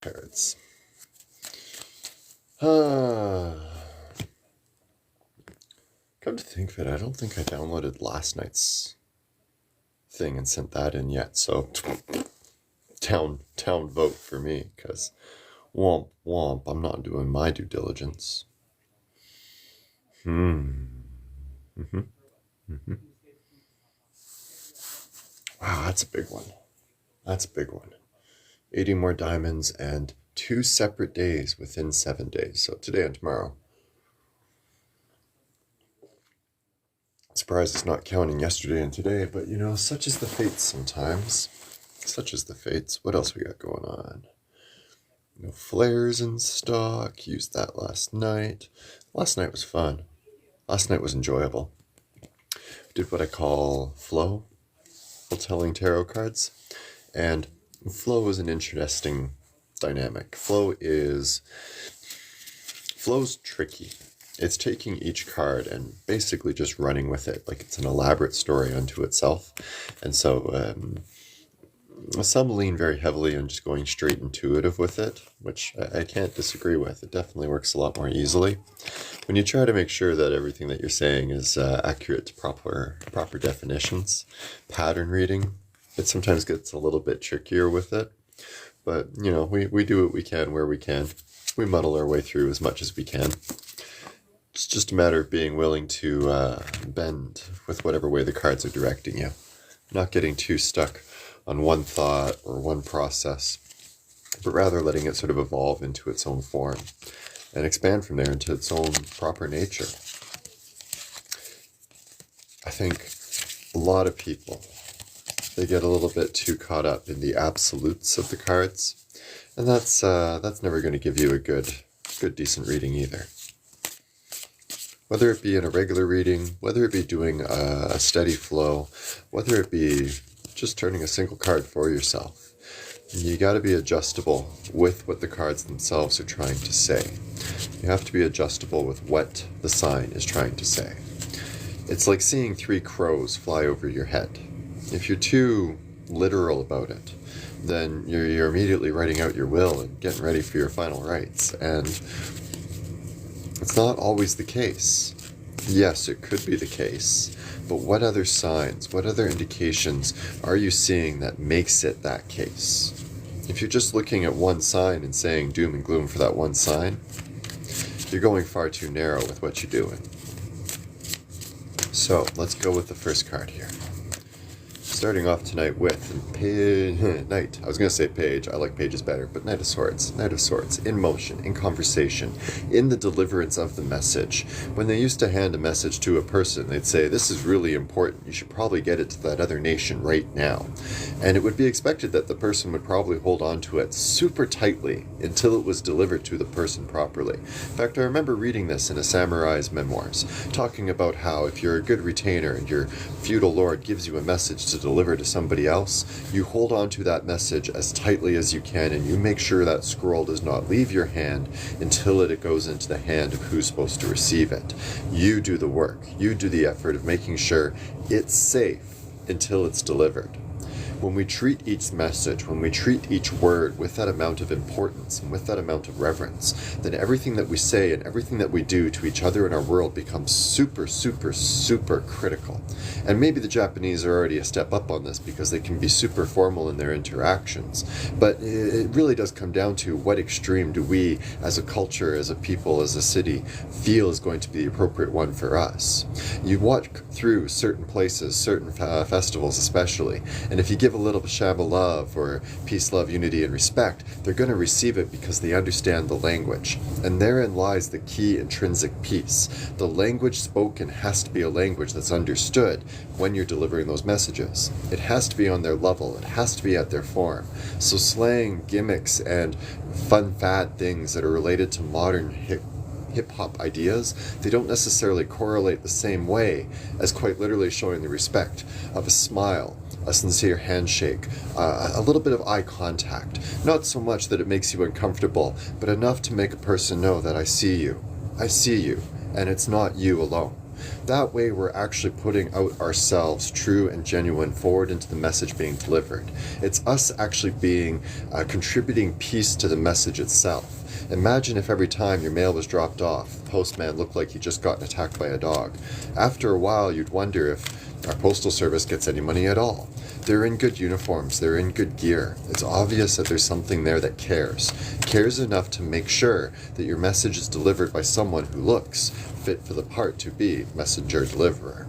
Parrots. Come to think of it, I don't think I downloaded last night's thing and sent that in yet, so town vote for me, because womp womp, I'm not doing my due diligence. Mm-hmm. Mm-hmm. Wow, that's a big one. That's a big one. 80 more diamonds and 2 separate days within 7 days, so today and tomorrow. Surprised it's not counting yesterday and today, but such is the fates sometimes. Such is the fates. What else we got going on? No flares in stock. Used that last night. Last night was fun. Last night was enjoyable. Did what I call flow, telling tarot cards. And flow is an interesting dynamic. Flow's tricky. It's taking each card and basically just running with it like it's an elaborate story unto itself. And so some lean very heavily on just going straight intuitive with it, which I can't disagree with. It definitely works a lot more easily. When you try to make sure that everything that you're saying is accurate to proper definitions, pattern reading, it sometimes gets a little bit trickier with it. But, we do what we can where we can. We muddle our way through as much as we can. It's just a matter of being willing to bend with whatever way the cards are directing you. Not getting too stuck on one thought or one process, but rather letting it sort of evolve into its own form and expand from there into its own proper nature. I think a lot of people, they get a little bit too caught up in the absolutes of the cards, and that's never going to give you a good decent reading either. Whether it be in a regular reading, whether it be doing a steady flow, whether it be just turning a single card for yourself, you got to be adjustable with what the cards themselves are trying to say. You have to be adjustable with what the sign is trying to say. It's like seeing 3 crows fly over your head. If you're too literal about it, then you're immediately writing out your will and getting ready for your final rites. And it's not always the case. Yes, it could be the case, but what other signs, what other indications are you seeing that makes it that case? If you're just looking at one sign and saying doom and gloom for that one sign, you're going far too narrow with what you're doing. So let's go with the first card here. Starting off tonight with Knight. I was going to say Page. I like Pages better, but Knight of Swords. Knight of Swords. In motion, in conversation, in the deliverance of the message. When they used to hand a message to a person, they'd say, this is really important. You should probably get it to that other nation right now. And it would be expected that the person would probably hold on to it super tightly until it was delivered to the person properly. In fact, I remember reading this in a samurai's memoirs, talking about how if you're a good retainer and your feudal lord gives you a message to deliver to somebody else, you hold on to that message as tightly as you can, and you make sure that scroll does not leave your hand until it goes into the hand of who's supposed to receive it. You do the work. You do the effort of making sure it's safe until it's delivered. When we treat each message, when we treat each word with that amount of importance and with that amount of reverence, then everything that we say and everything that we do to each other in our world becomes super, super, super critical. And maybe the Japanese are already a step up on this because they can be super formal in their interactions. But it really does come down to what extreme do we, as a culture, as a people, as a city, feel is going to be the appropriate one for us. You walk through certain places, certain festivals especially, and if you give a little shab of love or peace, love, unity, and respect, they're going to receive it because they understand the language. And therein lies the key intrinsic piece. The language spoken has to be a language that's understood when you're delivering those messages. It has to be on their level. It has to be at their form. So slang, gimmicks, and fun fad things that are related to modern hip-hop ideas, they don't necessarily correlate the same way as quite literally showing the respect of a smile, a sincere handshake, a little bit of eye contact. Not so much that it makes you uncomfortable, but enough to make a person know that I see you, and it's not you alone. That way we're actually putting out ourselves, true and genuine, forward into the message being delivered. It's us actually being a contributing piece to the message itself. Imagine if every time your mail was dropped off, the postman looked like he just gotten attacked by a dog. After a while, you'd wonder if our postal service gets any money at all. They're in good uniforms, they're in good gear. It's obvious that there's something there that cares enough to make sure that your message is delivered by someone who looks fit for the part to be messenger deliverer.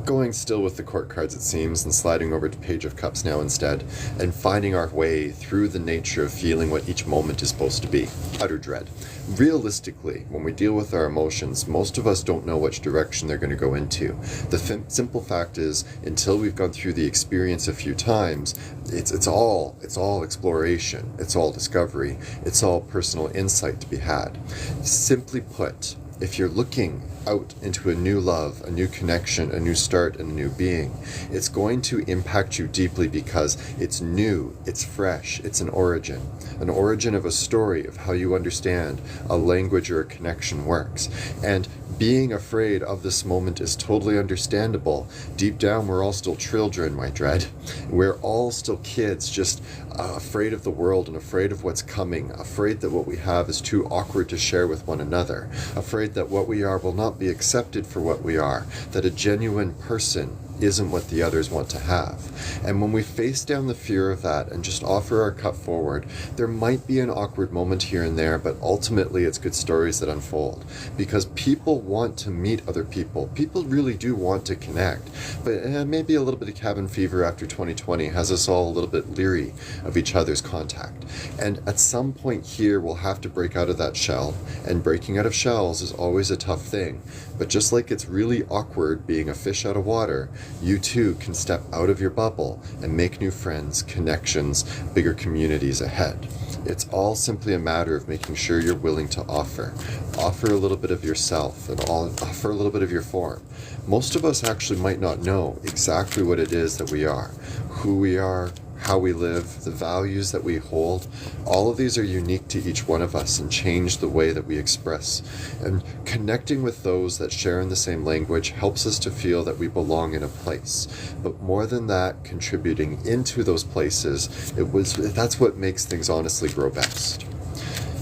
Going still with the court cards, it seems, and sliding over to Page of Cups now instead, and finding our way through the nature of feeling what each moment is supposed to be. Utter dread. Realistically, when we deal with our emotions, most of us don't know which direction they're going to go into. The simple fact is, until we've gone through the experience a few times, it's all exploration, it's all discovery, it's all personal insight to be had. Simply put, if you're looking out into a new love, a new connection, a new start, and a new being, it's going to impact you deeply because it's new, it's fresh, it's an origin of a story of how you understand a language or a connection works. And being afraid of this moment is totally understandable. Deep down, we're all still children, my dread. We're all still kids, just afraid of the world and afraid of what's coming, afraid that what we have is too awkward to share with one another, afraid that what we are will not be accepted for what we are, that a genuine person isn't what the others want to have. And when we face down the fear of that and just offer our cup forward, there might be an awkward moment here and there, but ultimately it's good stories that unfold. Because people want to meet other people. People really do want to connect. But maybe a little bit of cabin fever after 2020 has us all a little bit leery of each other's contact. And at some point here, we'll have to break out of that shell. And breaking out of shells is always a tough thing. But just like it's really awkward being a fish out of water, you too can step out of your bubble and make new friends, connections, bigger communities ahead. It's all simply a matter of making sure you're willing to offer. Offer a little bit of yourself and offer a little bit of your form. Most of us actually might not know exactly what it is that we are, who we are, how we live, the values that we hold. All of these are unique to each one of us and change the way that we express. And connecting with those that share in the same language helps us to feel that we belong in a place. But more than that, contributing into those places, that's what makes things honestly grow best.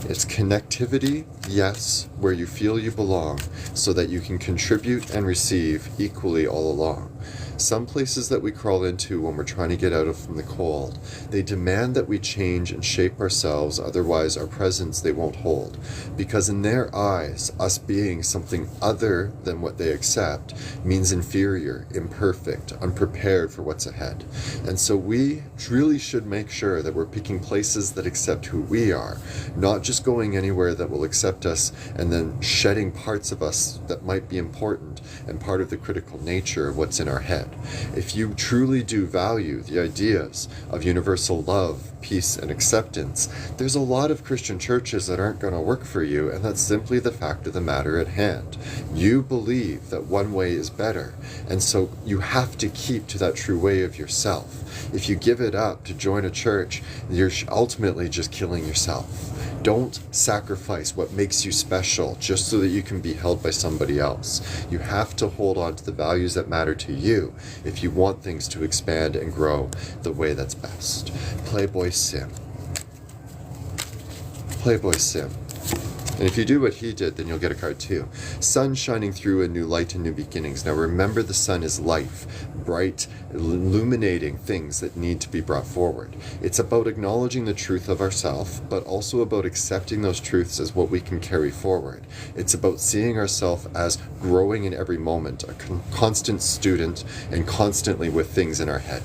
It's connectivity, yes, where you feel you belong, so that you can contribute and receive equally all along. Some places that we crawl into when we're trying to get out from the cold, they demand that we change and shape ourselves, otherwise our presence they won't hold. Because in their eyes, us being something other than what they accept means inferior, imperfect, unprepared for what's ahead. And so we really should make sure that we're picking places that accept who we are, not just going anywhere that will accept us and then shedding parts of us that might be important and part of the critical nature of what's in our head. If you truly do value the ideas of universal love, peace, and acceptance, there's a lot of Christian churches that aren't going to work for you, and that's simply the fact of the matter at hand. You believe that one way is better, and so you have to keep to that true way of yourself. If you give it up to join a church, you're ultimately just killing yourself. Don't sacrifice what makes you special just so that you can be held by somebody else. You have to hold on to the values that matter to you if you want things to expand and grow the way that's best. Playboy Sim. Playboy Sim. And if you do what he did, then you'll get a card too. Sun shining through a new light and new beginnings. Now remember, the sun is life, bright, illuminating things that need to be brought forward. It's about acknowledging the truth of ourselves, but also about accepting those truths as what we can carry forward. It's about seeing ourselves as growing in every moment, a constant student, and constantly with things in our head.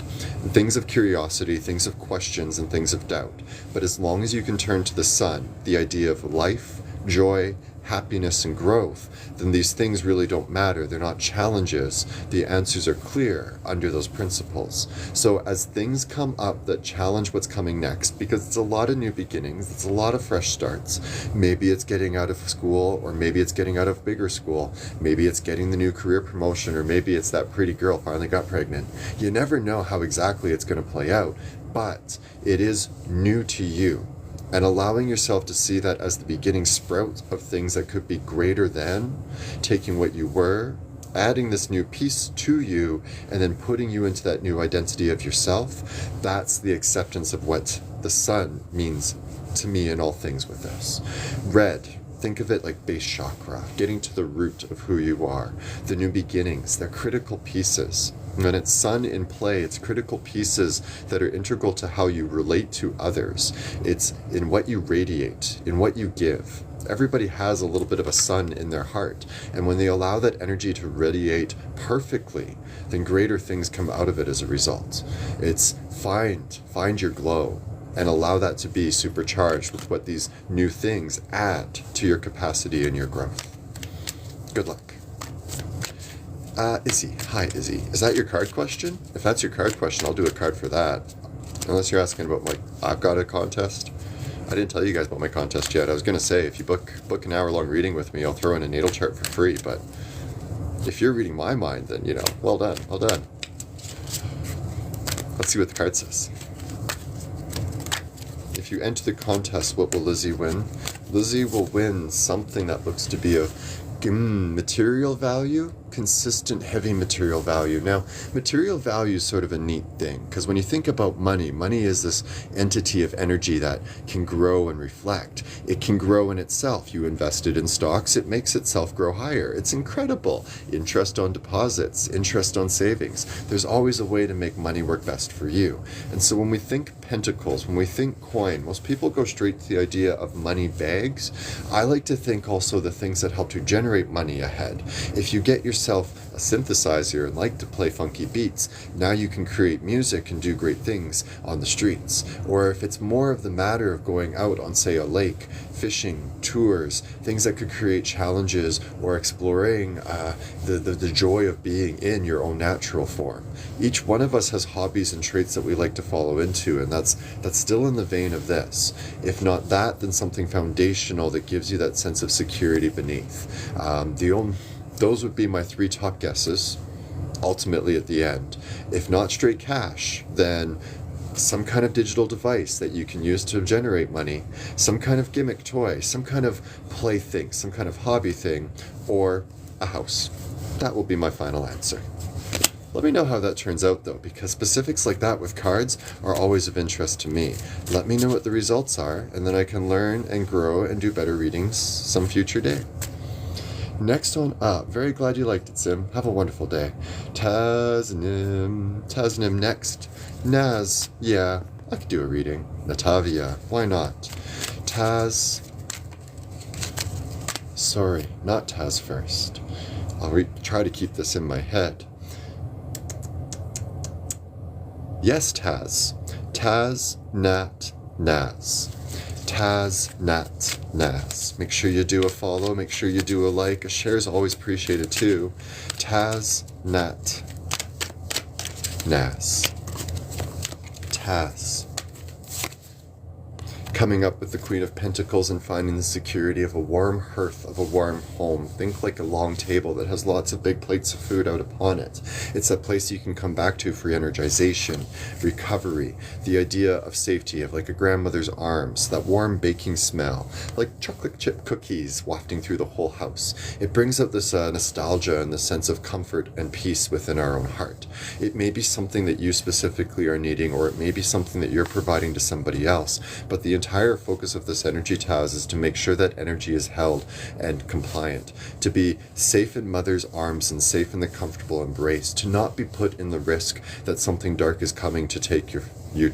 Things of curiosity, things of questions, and things of doubt. But as long as you can turn to the sun, the idea of life, joy, happiness, and growth, then these things really don't matter. They're not challenges. The answers are clear under those principles. So as things come up that challenge what's coming next, because it's a lot of new beginnings, it's a lot of fresh starts. Maybe it's getting out of school, or maybe it's getting out of bigger school. Maybe it's getting the new career promotion, or maybe it's that pretty girl finally got pregnant. You never know how exactly it's going to play out, but it is new to you. and allowing yourself to see that as the beginning sprout of things that could be greater than, taking what you were, adding this new piece to you, and then putting you into that new identity of yourself. That's the acceptance of what the sun means to me in all things with this. Red, think of it like base chakra, getting to the root of who you are. The new beginnings, they're critical pieces. When it's sun in play, it's critical pieces that are integral to how you relate to others. It's in what you radiate, in what you give. Everybody has a little bit of a sun in their heart, and when they allow that energy to radiate perfectly, then greater things come out of it as a result. It's find your glow, and allow that to be supercharged with what these new things add to your capacity and your growth. Good luck. Izzy. Hi, Izzy. Is that your card question? If that's your card question, I'll do a card for that. Unless you're asking about I've got a contest. I didn't tell you guys about my contest yet. I was going to say, if you book an hour-long reading with me, I'll throw in a natal chart for free, but if you're reading my mind, then, well done, well done. Let's see what the card says. If you enter the contest, what will Lizzie win? Lizzie will win something that looks to be of material value, consistent, heavy material value. Now, material value is sort of a neat thing, because when you think about money, money is this entity of energy that can grow and reflect. It can grow in itself. You invest it in stocks, it makes itself grow higher. It's incredible. Interest on deposits, interest on savings. There's always a way to make money work best for you. And so when we think pentacles, when we think coin, most people go straight to the idea of money bags. I like to think also the things that help to generate money ahead. If you get yourself a synthesizer and like to play funky beats, now you can create music and do great things on the streets. Or if it's more of the matter of going out on, say, a lake, fishing, tours, things that could create challenges, or exploring the joy of being in your own natural form. Each one of us has hobbies and traits that we like to follow into, and that's still in the vein of this. If not that, then something foundational that gives you that sense of security beneath. Those would be my 3 top guesses, ultimately at the end. If not straight cash, then some kind of digital device that you can use to generate money, some kind of gimmick toy, some kind of play thing, some kind of hobby thing, or a house. That will be my final answer. Let me know how that turns out, though, because specifics like that with cards are always of interest to me. Let me know what the results are, and then I can learn and grow and do better readings some future day. Next on up, very glad you liked it, Sim. Have a wonderful day. Tasnim next. Naz, yeah, I could do a reading. Natavia, why not? Taz, sorry, not Taz first. I'll try to keep this in my head. Yes, Taz. Taz, Nat, Naz. Taz, Nat, Naz. Make sure you do a follow. Make sure you do a like. A share is always appreciated too. Taz, Nat, Naz. Taz. Coming up with the Queen of Pentacles and finding the security of a warm hearth, of a warm home. Think like a long table that has lots of big plates of food out upon it. It's that place you can come back to for energization, recovery, the idea of safety, of like a grandmother's arms, that warm baking smell, like chocolate chip cookies wafting through the whole house. It brings out this nostalgia and the sense of comfort and peace within our own heart. It may be something that you specifically are needing, or it may be something that you're providing to somebody else, but the entire focus of this energy, Taz, is to make sure that energy is held and compliant, to be safe in mother's arms and safe in the comfortable embrace, to not be put in the risk that something dark is coming to take your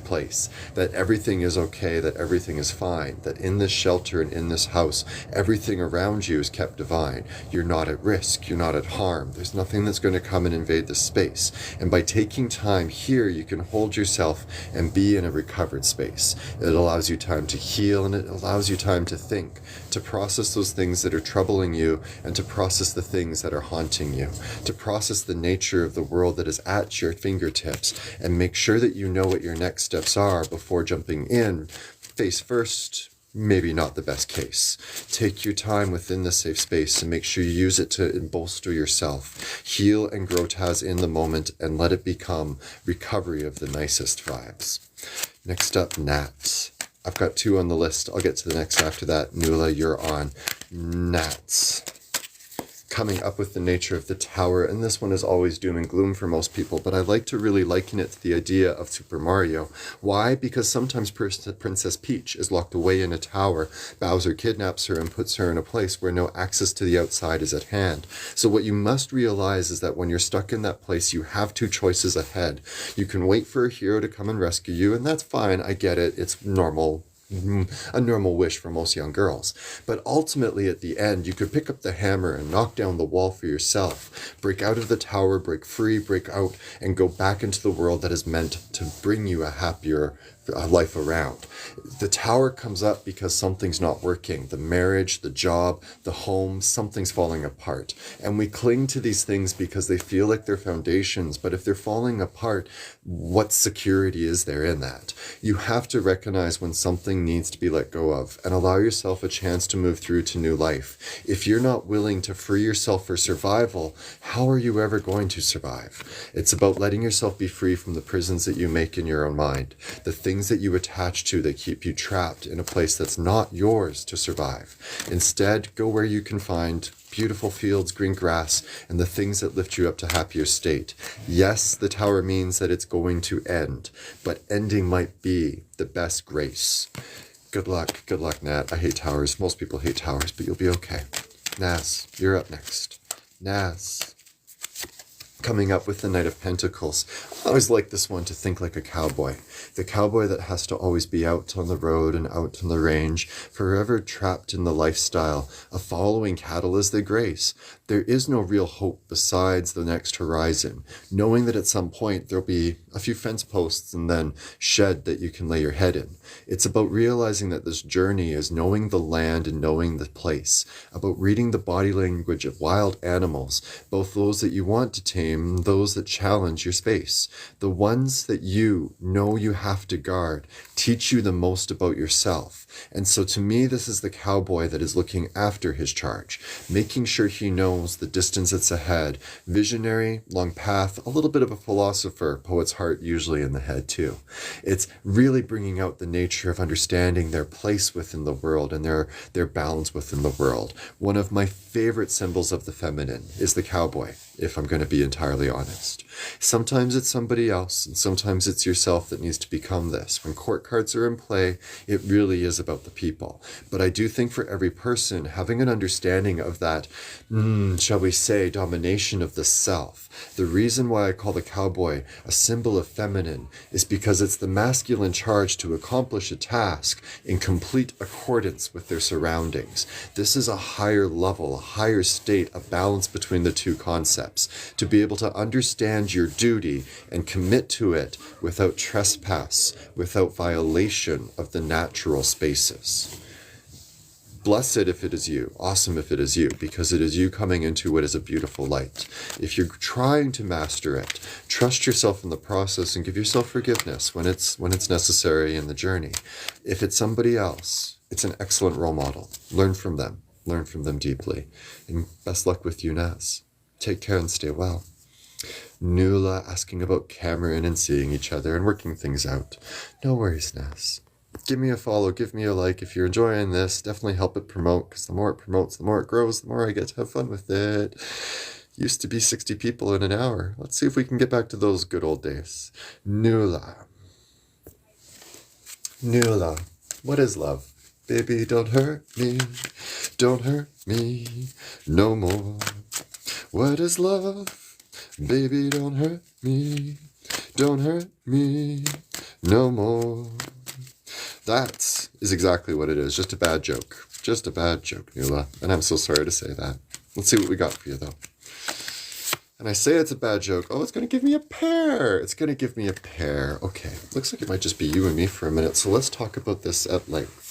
place, that everything is okay, that everything is fine, that in this shelter and in this house, everything around you is kept divine. You're not at risk, you're not at harm, there's nothing that's going to come and invade the space. And by taking time here, you can hold yourself and be in a recovered space. It allows you time to heal, and it allows you time to think, to process those things that are troubling you, and to process the things that are haunting you, to process the nature of the world that is at your fingertips, and make sure that you know what your next steps are before jumping in face first. Maybe not the best case. Take your time within the safe space and make sure you use it to bolster yourself. Heal and grow, Taz, in the moment, and let it become recovery of the nicest vibes. Next up, Nat. I've got 2 on the list. I'll get to the next after that. Nuala, you're on. Gnats. Coming up with the nature of the tower, and this one is always doom and gloom for most people, but I like to really liken it to the idea of Super Mario. Why? Because sometimes Princess Peach is locked away in a tower. Bowser kidnaps her and puts her in a place where no access to the outside is at hand. So what you must realize is that when you're stuck in that place, you have 2 choices ahead. You can wait for a hero to come and rescue you, and that's fine, I get it, it's normal. A normal wish for most young girls. But ultimately, at the end, you could pick up the hammer and knock down the wall for yourself. Break out of the tower, break free, break out, and go back into the world that is meant to bring you a happier life around. The tower comes up because something's not working. The marriage, the job, the home, something's falling apart. And we cling to these things because they feel like they're foundations. But if they're falling apart, what security is there in that? You have to recognize when something needs to be let go of and allow yourself a chance to move through to new life. If you're not willing to free yourself for survival, how are you ever going to survive? It's about letting yourself be free from the prisons that you make in your own mind. The things that you attach to that keep you trapped in a place that's not yours to survive. Instead, go where you can find beautiful fields, green grass, and the things that lift you up to a happier state. Yes, the tower means that it's going to end, but ending might be the best grace. Good luck, Nat. I hate towers. Most people hate towers, but you'll be okay. Nas, you're up next. Nas. Coming up with the Knight of Pentacles. I always like this one to think like a cowboy. The cowboy that has to always be out on the road and out on the range, forever trapped in the lifestyle of following cattle as they graze. There is no real hope besides the next horizon, knowing that at some point there'll be a few fence posts and then shed that you can lay your head in. It's about realizing that this journey is knowing the land and knowing the place, about reading the body language of wild animals, both those that you want to tame, those that challenge your space. The ones that you know you have to guard teach you the most about yourself. And so to me, this is the cowboy that is looking after his charge, making sure he knows the distance that's ahead. Visionary, long path, a little bit of a philosopher, poet's heart usually in the head too. It's really bringing out the nature of understanding their place within the world and their balance within the world. One of my favorite symbols of the feminine is the cowboy, if I'm going to be entirely honest. Sometimes it's somebody else, and sometimes it's yourself that needs to become this. When court cards are in play, it really is about the people. But I do think for every person, having an understanding of that, shall we say, domination of the self. The reason why I call the cowboy a symbol of feminine is because it's the masculine charge to accomplish a task in complete accordance with their surroundings. This is a higher level, a higher state, a balance between the two concepts. To be able to understand your duty and commit to it without trespass, without violation of the natural spaces. Blessed if it is you, awesome if it is you, because it is you coming into what is a beautiful light. If you're trying to master it, trust yourself in the process and give yourself forgiveness when it's necessary in the journey. If it's somebody else, it's an excellent role model. Learn from them deeply. And best luck with you, Naz. Take care and stay well. Nuala asking about Cameron and seeing each other and working things out. No worries, Naz. Give me a follow, give me a like if you're enjoying this. Definitely help it promote, because the more it promotes, the more it grows, the more I get to have fun with it. Used to be 60 people in an hour. Let's see if we can get back to those good old days. Nuala. Nuala, what is love? Baby, don't hurt me no more. What is love? Baby, don't hurt me no more. That is exactly what it is. Just a bad joke. Just a bad joke, Nuala. And I'm so sorry to say that. Let's see what we got for you, though. And I say it's a bad joke. Oh, it's going to give me a pair. It's going to give me a pair. Okay. Looks like it might just be you and me for a minute. So let's talk about this at length.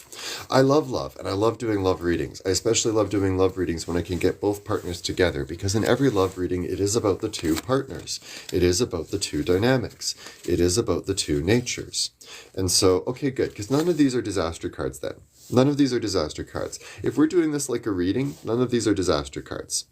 I love love, and I love doing love readings. I especially love doing love readings when I can get both partners together, because in every love reading, it is about the two partners. It is about the two dynamics. It is about the two natures. And so, okay, good, because none of these are disaster cards then. None of these are disaster cards. If we're doing this like a reading, none of these are disaster cards.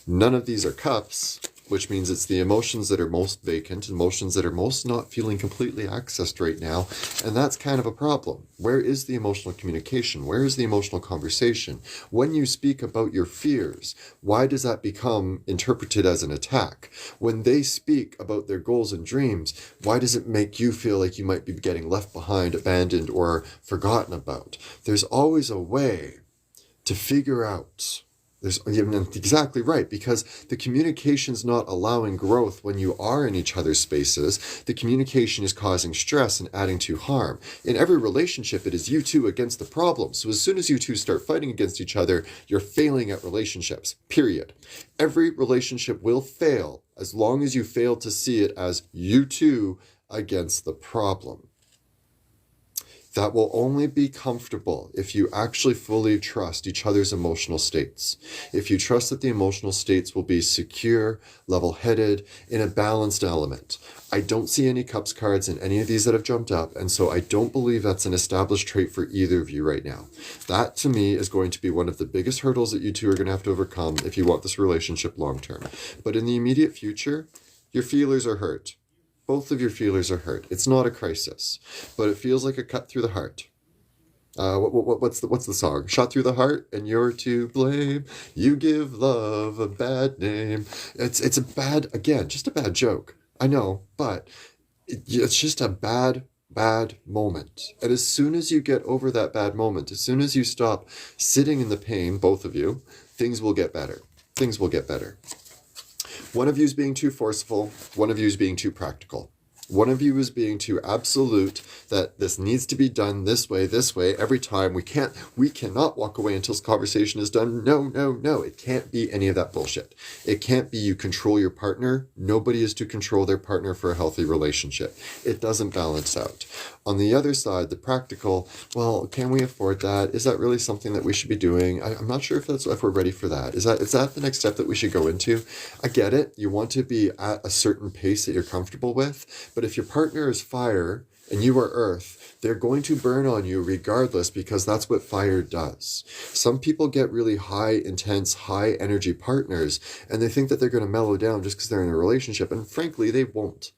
None of these are cups. which means it's the emotions that are most vacant, emotions that are most not feeling completely accessed right now, and that's kind of a problem. Where is the emotional communication? Where is the emotional conversation? When you speak about your fears, why does that become interpreted as an attack? When they speak about their goals and dreams, why does it make you feel like you might be getting left behind, abandoned, or forgotten about? There's always a way to figure out. You're exactly right, because the communication's not allowing growth when you are in each other's spaces. The communication is causing stress and adding to harm. In every relationship, it is you two against the problem. So as soon as you two start fighting against each other, you're failing at relationships, period. Every relationship will fail as long as you fail to see it as you two against the problem. That will only be comfortable if you actually fully trust each other's emotional states. If you trust that the emotional states will be secure, level-headed, in a balanced element. I don't see any cups cards in any of these that have jumped up, and so I don't believe that's an established trait for either of you right now. That, to me, is going to be one of the biggest hurdles that you two are going to have to overcome if you want this relationship long-term. But in the immediate future, your feelers are hurt. Both of your feelers are hurt. It's not a crisis, but it feels like a cut through the heart. What's the song? Shot through the heart, and you're to blame. You give love a bad name. It's a bad, again, just a bad joke. I know, but it's just a bad moment. And as soon as you get over that bad moment, as soon as you stop sitting in the pain, both of you, things will get better. Things will get better. One of you is being too forceful. One of you is being too practical. One of you is being too absolute that this needs to be done this way, every time. We cannot walk away until this conversation is done. No. It can't be any of that bullshit. It can't be you control your partner. Nobody is to control their partner for a healthy relationship. It doesn't balance out. On the other side, the practical, well, can we afford that? Is that really something that we should be doing? I'm not sure if we're ready for that. Is that the next step that we should go into? I get it. You want to be at a certain pace that you're comfortable with. But if your partner is fire and you are earth, they're going to burn on you regardless, because that's what fire does. Some people get really high, intense, high energy partners, and they think that they're going to mellow down just because they're in a relationship. And frankly, they won't.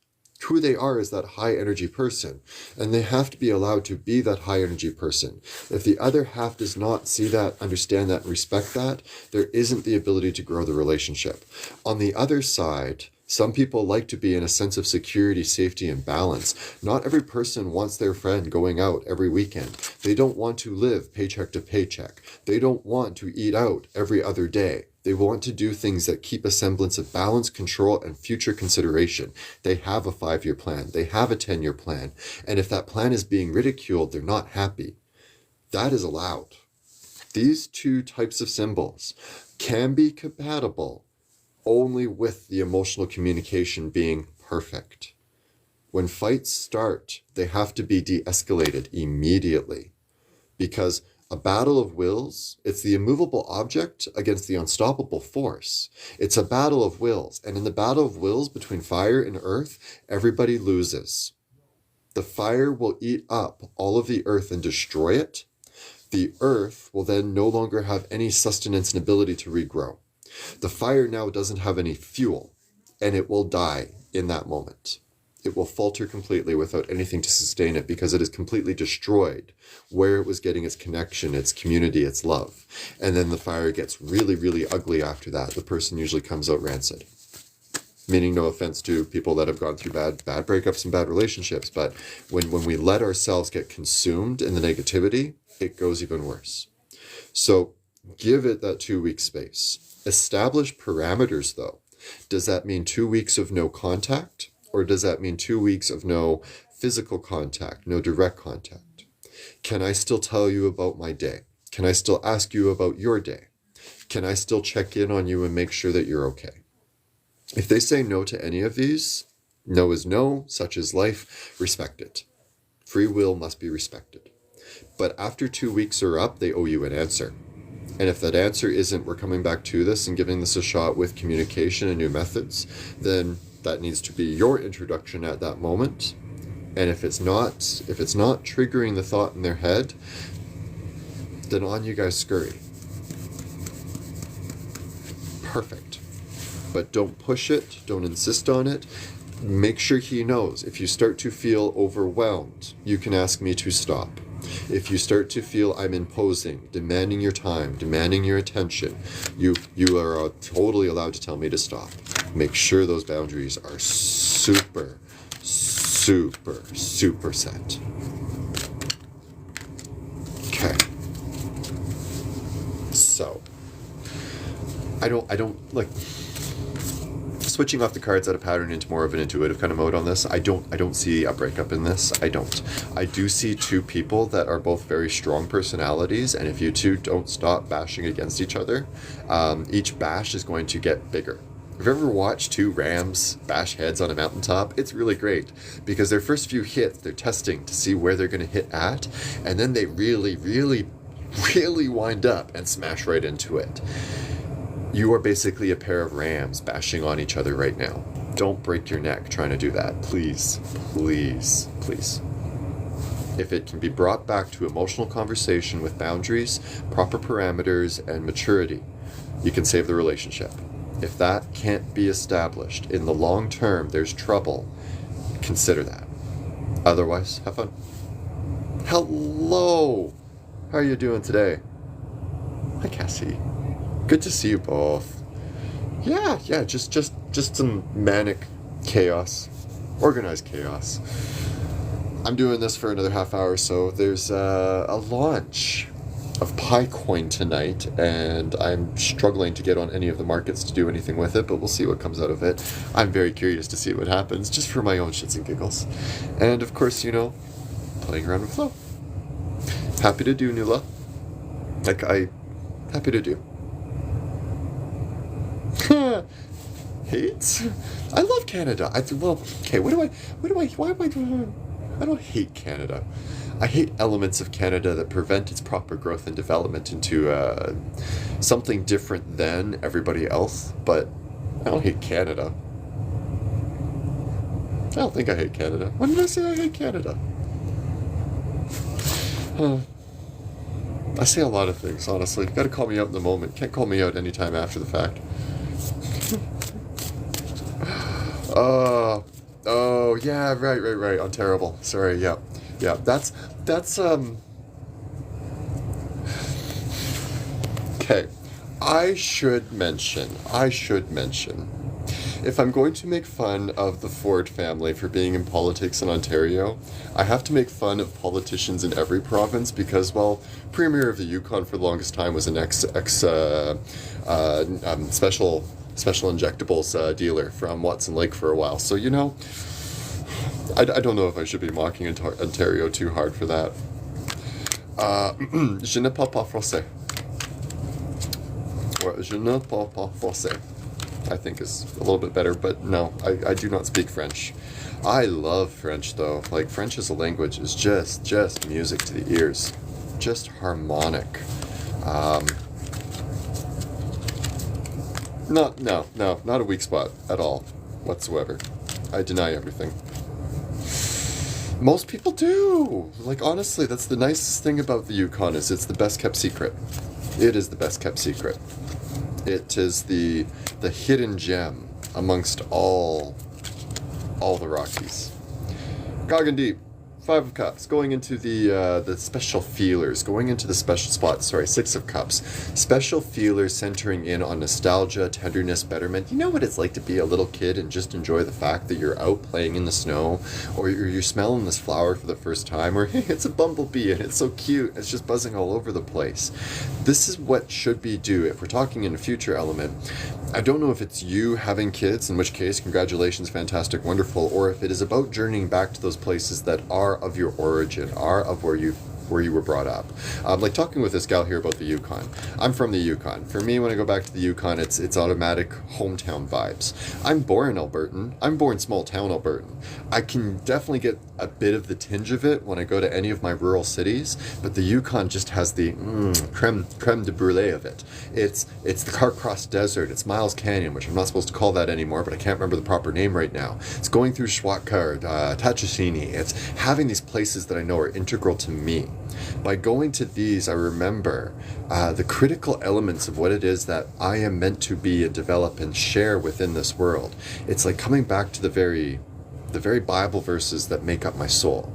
Who they are is that high energy person, and they have to be allowed to be that high energy person. If the other half does not see that, understand that, and respect that, there isn't the ability to grow the relationship. On the other side, some people like to be in a sense of security, safety, and balance. Not every person wants their friend going out every weekend. They don't want to live paycheck to paycheck. They don't want to eat out every other day. They want to do things that keep a semblance of balance, control, and future consideration. They have a 5-year plan. They have a 10-year plan. And if that plan is being ridiculed, they're not happy. That is allowed. These two types of symbols can be compatible only with the emotional communication being perfect. When fights start, they have to be de-escalated immediately, because a battle of wills, it's the immovable object against the unstoppable force. It's a battle of wills, and in the battle of wills between fire and earth, everybody loses. The fire will eat up all of the earth and destroy it. The earth will then no longer have any sustenance and ability to regrow. The fire now doesn't have any fuel, and it will die in that moment. It will falter completely without anything to sustain it, because it is completely destroyed where it was getting its connection, its community, its love. And then the fire gets really, really ugly after that. The person usually comes out rancid. Meaning no offense to people that have gone through bad breakups and bad relationships, but when we let ourselves get consumed in the negativity, it goes even worse. So give it that 2-week space. Establish parameters, though. Does that mean 2 weeks of no contact? Or does that mean 2 weeks of no physical contact, no direct contact? Can I still tell you about my day? Can I still ask you about your day? Can I still check in on you and make sure that you're okay? If they say no to any of these, no is no, such is life, respect it. Free will must be respected. But after 2 weeks are up, they owe you an answer. And if that answer isn't, we're coming back to this and giving this a shot with communication and new methods, then that needs to be your introduction at that moment. And if it's not triggering the thought in their head, then on you guys scurry. Perfect. but don't push it, don't insist on it. Make sure he knows. If you start to feel overwhelmed, you can ask me to stop. If you start to feel I'm imposing, demanding your time, demanding your attention, you are totally allowed to tell me to stop. Make sure those boundaries are super set. Okay. So, I don't like switching off the cards out of pattern into more of an intuitive kind of mode on this. I don't see a breakup in this. I don't. I do see two people that are both very strong personalities, and if you two don't stop bashing against each other, each bash is going to get bigger. If you've ever watched two rams bash heads on a mountaintop, it's really great because their first few hits, they're testing to see where they're going to hit at, and then they really wind up and smash right into it. You are basically a pair of rams bashing on each other right now. Don't break your neck trying to do that. Please. If it can be brought back to emotional conversation with boundaries, proper parameters, and maturity, you can save the relationship. If that can't be established in the long term, there's trouble. Consider that. Otherwise, have fun. Hello! How are you doing today? Hi, Cassie. Good to see you both. Yeah, just some manic chaos. Organized chaos. I'm doing this for another half hour, so there's a launch of Picoin tonight, and I'm struggling to get on any of the markets to do anything with it, but we'll see what comes out of it. I'm very curious to see what happens, just for my own shits and giggles. And of course, playing around with flow. Happy to do, Nula. Happy to do. Hates? I love Canada. I don't hate Canada. I hate elements of Canada that prevent its proper growth and development into something different than everybody else, but I don't hate Canada. I don't think I hate Canada. When did I say I hate Canada? I say a lot of things, honestly. You gotta call me out in the moment. Can't call me out anytime after the fact. Oh, yeah, right. I'm terrible. Sorry, yeah. That's, okay. I should mention, if I'm going to make fun of the Ford family for being in politics in Ontario, I have to make fun of politicians in every province because, well, Premier of the Yukon for the longest time was an special injectables dealer from Watson Lake for a while. So, I don't know if I should be mocking Ontario too hard for that. Je ne parle pas français. Or je ne parle pas français, I think is a little bit better, but no, I do not speak French. I love French though. Like, French as a language is just music to the ears. Just harmonic. Not a weak spot at all, whatsoever. I deny everything. Most people do. Like, honestly, that's the nicest thing about the Yukon is it's the best kept secret. It is the best kept secret. It is the hidden gem amongst all the Rockies. Goggan 5 of Cups, going into the special feelers, going into the special spots, 6 of Cups. Special feelers centering in on nostalgia, tenderness, betterment. You know what it's like to be a little kid and just enjoy the fact that you're out playing in the snow, or you're smelling this flower for the first time, or hey, it's a bumblebee and it's so cute, it's just buzzing all over the place. This is what should be due if we're talking in a future element. I don't know if it's you having kids, in which case, congratulations, fantastic, wonderful, or if it is about journeying back to those places that are of your origin, are of where you were brought up. Like talking with this gal here about the Yukon. I'm from the Yukon. For me, when I go back to the Yukon, it's automatic hometown vibes. I'm born Albertan. I'm born small town Albertan. I can definitely get a bit of the tinge of it when I go to any of my rural cities, but the Yukon just has the creme de brulee of it. It's the Carcross Desert, it's Miles Canyon, which I'm not supposed to call that anymore, but I can't remember the proper name right now. It's going through Schwatka, Tachishini. It's having these places that I know are integral to me. By going to these, I remember the critical elements of what it is that I am meant to be and develop and share within this world. It's like coming back to the very Bible verses that make up my soul.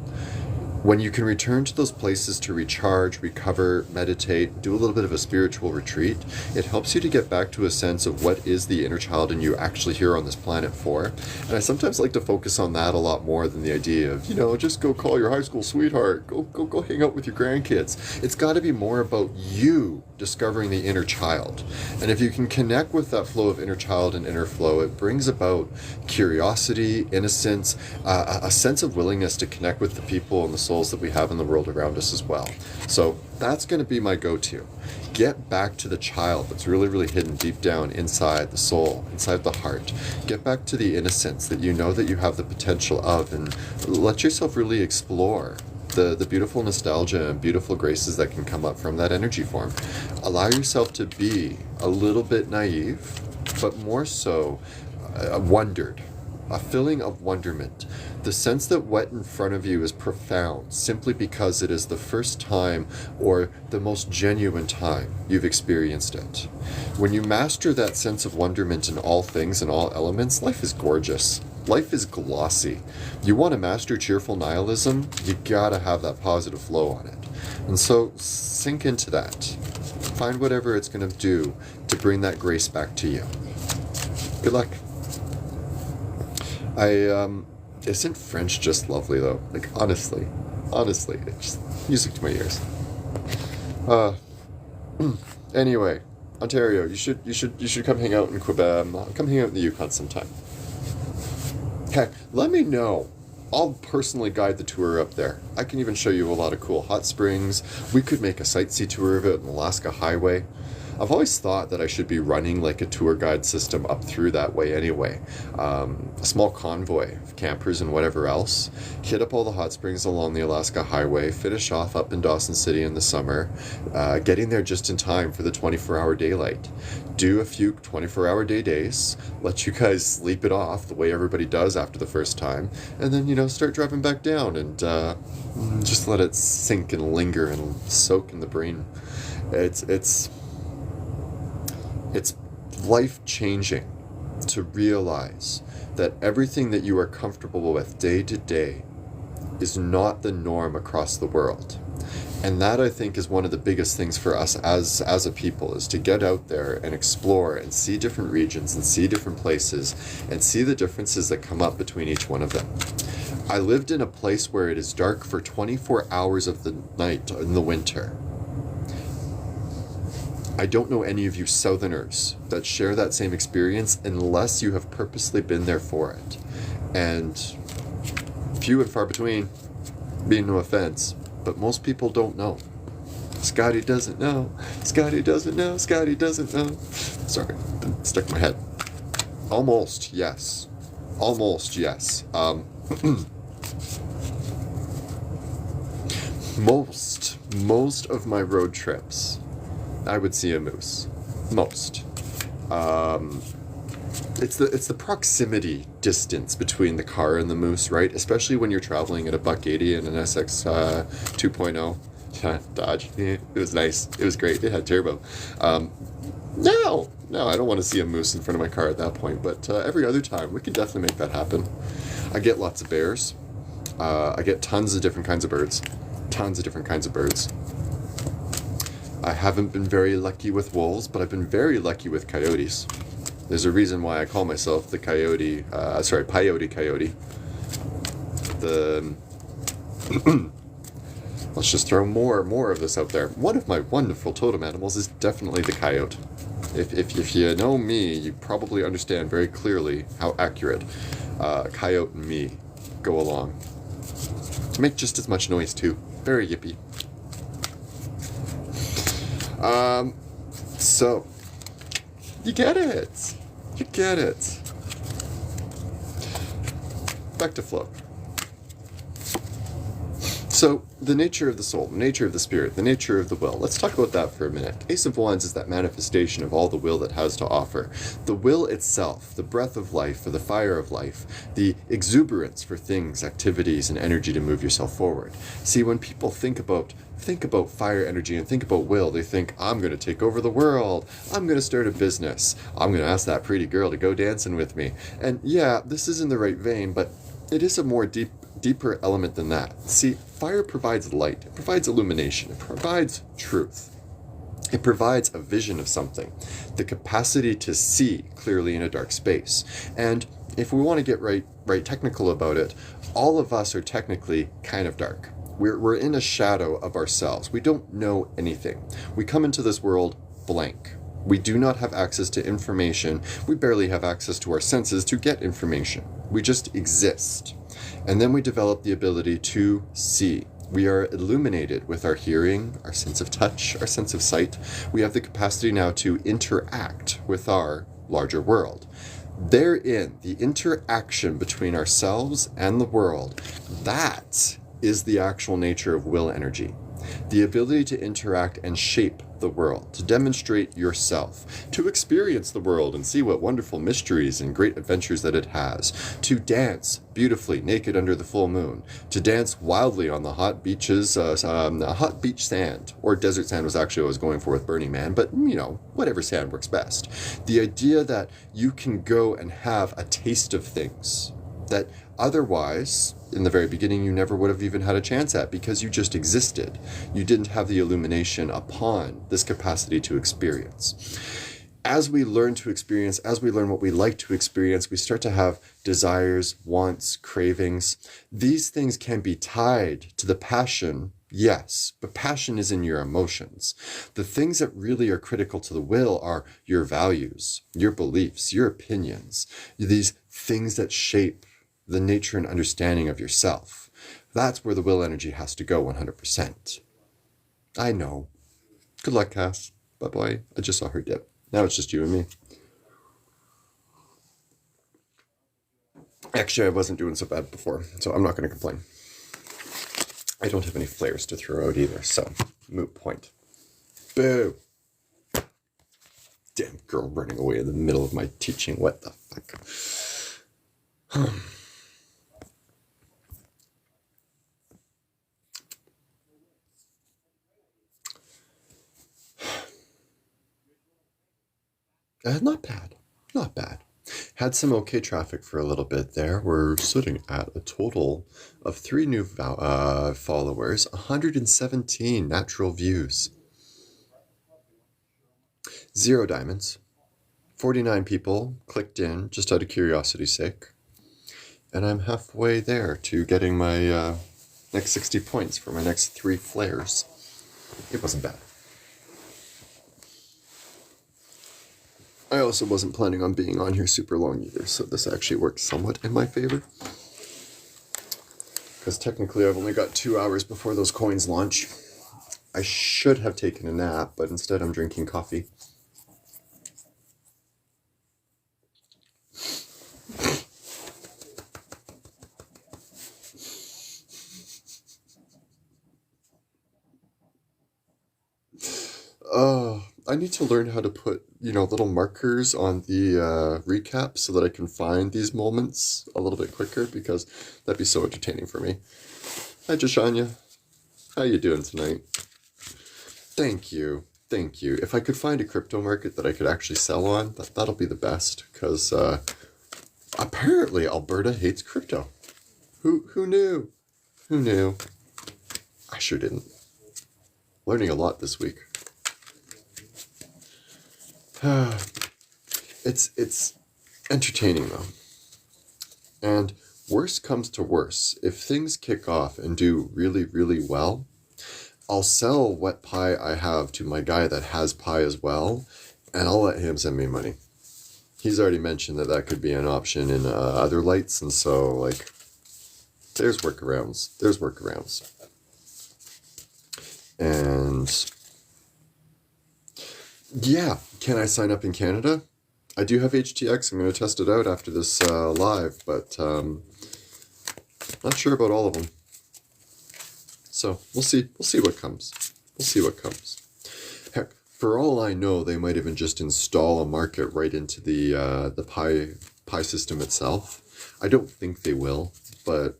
When you can return to those places to recharge, recover, meditate, do a little bit of a spiritual retreat, it helps you to get back to a sense of what is the inner child in you actually here on this planet for. And I sometimes like to focus on that a lot more than the idea of, just go call your high school sweetheart, go hang out with your grandkids. It's got to be more about you discovering the inner child. And if you can connect with that flow of inner child and inner flow, it brings about curiosity, innocence, a sense of willingness to connect with the people and the souls that we have in the world around us as well. So that's going to be my go-to. Get back to the child that's really, really hidden deep down inside the soul, inside the heart. Get back to the innocence that you know that you have the potential of, and let yourself really explore the beautiful nostalgia and beautiful graces that can come up from that energy form. Allow yourself to be a little bit naive, but more so wondered. A feeling of wonderment. The sense that what in front of you is profound simply because it is the first time or the most genuine time you've experienced it. When you master that sense of wonderment in all things and all elements, life is gorgeous. Life is glossy. You want to master cheerful nihilism, you gotta have that positive flow on it. And so sink into that. Find whatever it's going to do to bring that grace back to you. Good luck. Isn't French just lovely though? Like honestly, it's just music to my ears. Anyway, Ontario, you should come hang out in Quebec. Come hang out in the Yukon sometime. Okay, let me know. I'll personally guide the tour up there. I can even show you a lot of cool hot springs. We could make a sightsee tour of it, an Alaska highway. I've always thought that I should be running like a tour guide system up through that way anyway. A small convoy of campers and whatever else. Hit up all the hot springs along the Alaska highway. Finish off up in Dawson City in the summer. Getting there just in time for the 24-hour daylight. Do a few 24-hour days. Let you guys sleep it off the way everybody does after the first time. And then, start driving back down and just let it sink and linger and soak in the brain. It's life-changing to realize that everything that you are comfortable with day to day is not the norm across the world. And that, I think, is one of the biggest things for us as a people, is to get out there and explore and see different regions and see different places and see the differences that come up between each one of them. I lived in a place where it is dark for 24 hours of the night in the winter. I don't know any of you Southerners that share that same experience unless you have purposely been there for it. And few and far between, being no offense, but most people don't know. Scotty doesn't know. Scotty doesn't know. Scotty doesn't know. Sorry, been stuck in my head. Almost, yes. Almost, yes. Most of my road trips, I would see a moose. Most. It's the proximity distance between the car and the moose, right? Especially when you're traveling at a $180 and an SX 2.0. Dodge. It was nice. It was great. It had turbo. No, I don't want to see a moose in front of my car at that point, but every other time we can definitely make that happen. I get lots of bears. I get tons of different kinds of birds. I haven't been very lucky with wolves, but I've been very lucky with coyotes. There's a reason why I call myself the peyote coyote. Let's just throw more of this out there. One of my wonderful totem animals is definitely the coyote. If you know me, you probably understand very clearly how accurate coyote and me go along. To make just as much noise too. Very yippy. So, you get it. Back to flow. So, the nature of the soul, the nature of the spirit, the nature of the will. Let's talk about that for a minute. Ace of Wands is that manifestation of all the will that has to offer. The will itself, the breath of life, or the fire of life, the exuberance for things, activities, and energy to move yourself forward. See, when people think about fire energy and think about will, they think, I'm going to take over the world. I'm going to start a business. I'm going to ask that pretty girl to go dancing with me. And yeah, this is in the right vein, but it is a more deeper element than that. See, fire provides light, it provides illumination, it provides truth. It provides a vision of something, the capacity to see clearly in a dark space. And if we want to get right technical about it, all of us are technically kind of dark. We're in a shadow of ourselves. We don't know anything. We come into this world blank. We do not have access to information. We barely have access to our senses to get information. We just exist. And then we develop the ability to see. We are illuminated with our hearing, our sense of touch, our sense of sight. We have the capacity now to interact with our larger world. Therein, the interaction between ourselves and the world, that is the actual nature of will energy. The ability to interact and shape the world, to demonstrate yourself, to experience the world and see what wonderful mysteries and great adventures that it has, to dance beautifully naked under the full moon, to dance wildly on the hot beaches, hot beach sand, or desert sand was actually what I was going for with Burning Man, but whatever sand works best. The idea that you can go and have a taste of things that otherwise, in the very beginning, you never would have even had a chance at because you just existed. You didn't have the illumination upon this capacity to experience. As we learn to experience, as we learn what we like to experience, we start to have desires, wants, cravings. These things can be tied to the passion, yes, but passion is in your emotions. The things that really are critical to the will are your values, your beliefs, your opinions, these things that shape the nature and understanding of yourself. That's where the will energy has to go 100%. I know. Good luck, Cass. Bye-bye. I just saw her dip. Now it's just you and me. Actually, I wasn't doing so bad before, so I'm not going to complain. I don't have any flares to throw out either, so moot point. Boo! Damn girl running away in the middle of my teaching. What the fuck? Not bad. Not bad. Had some okay traffic for a little bit there. We're sitting at a total of 3 new followers, 117 natural views, 0 diamonds, 49 people clicked in just out of curiosity's sake, and I'm halfway there to getting my next 60 points for my next 3 flares. It wasn't bad. I also wasn't planning on being on here super long either, so this actually works somewhat in my favor. Because technically I've only got 2 hours before those coins launch. I should have taken a nap, but instead I'm drinking coffee. I need to learn how to put, little markers on the recap so that I can find these moments a little bit quicker, because that'd be so entertaining for me. Hi, Jashanya. How you doing tonight? Thank you. Thank you. If I could find a crypto market that I could actually sell on, that'll be the best, because apparently Alberta hates crypto. Who knew? Who knew? I sure didn't. Learning a lot this week. It's entertaining though. And worse comes to worse, if things kick off and do really, really well, I'll sell what pie I have to my guy that has pie as well, and I'll let him send me money. He's already mentioned that could be an option in other lights, and so, there's workarounds. There's workarounds. And yeah, can I sign up in Canada? I do have HTX. I'm going to test it out after this live, but not sure about all of them. So we'll see. We'll see what comes. We'll see what comes. Heck, for all I know, they might even just install a market right into the Pi system itself. I don't think they will, but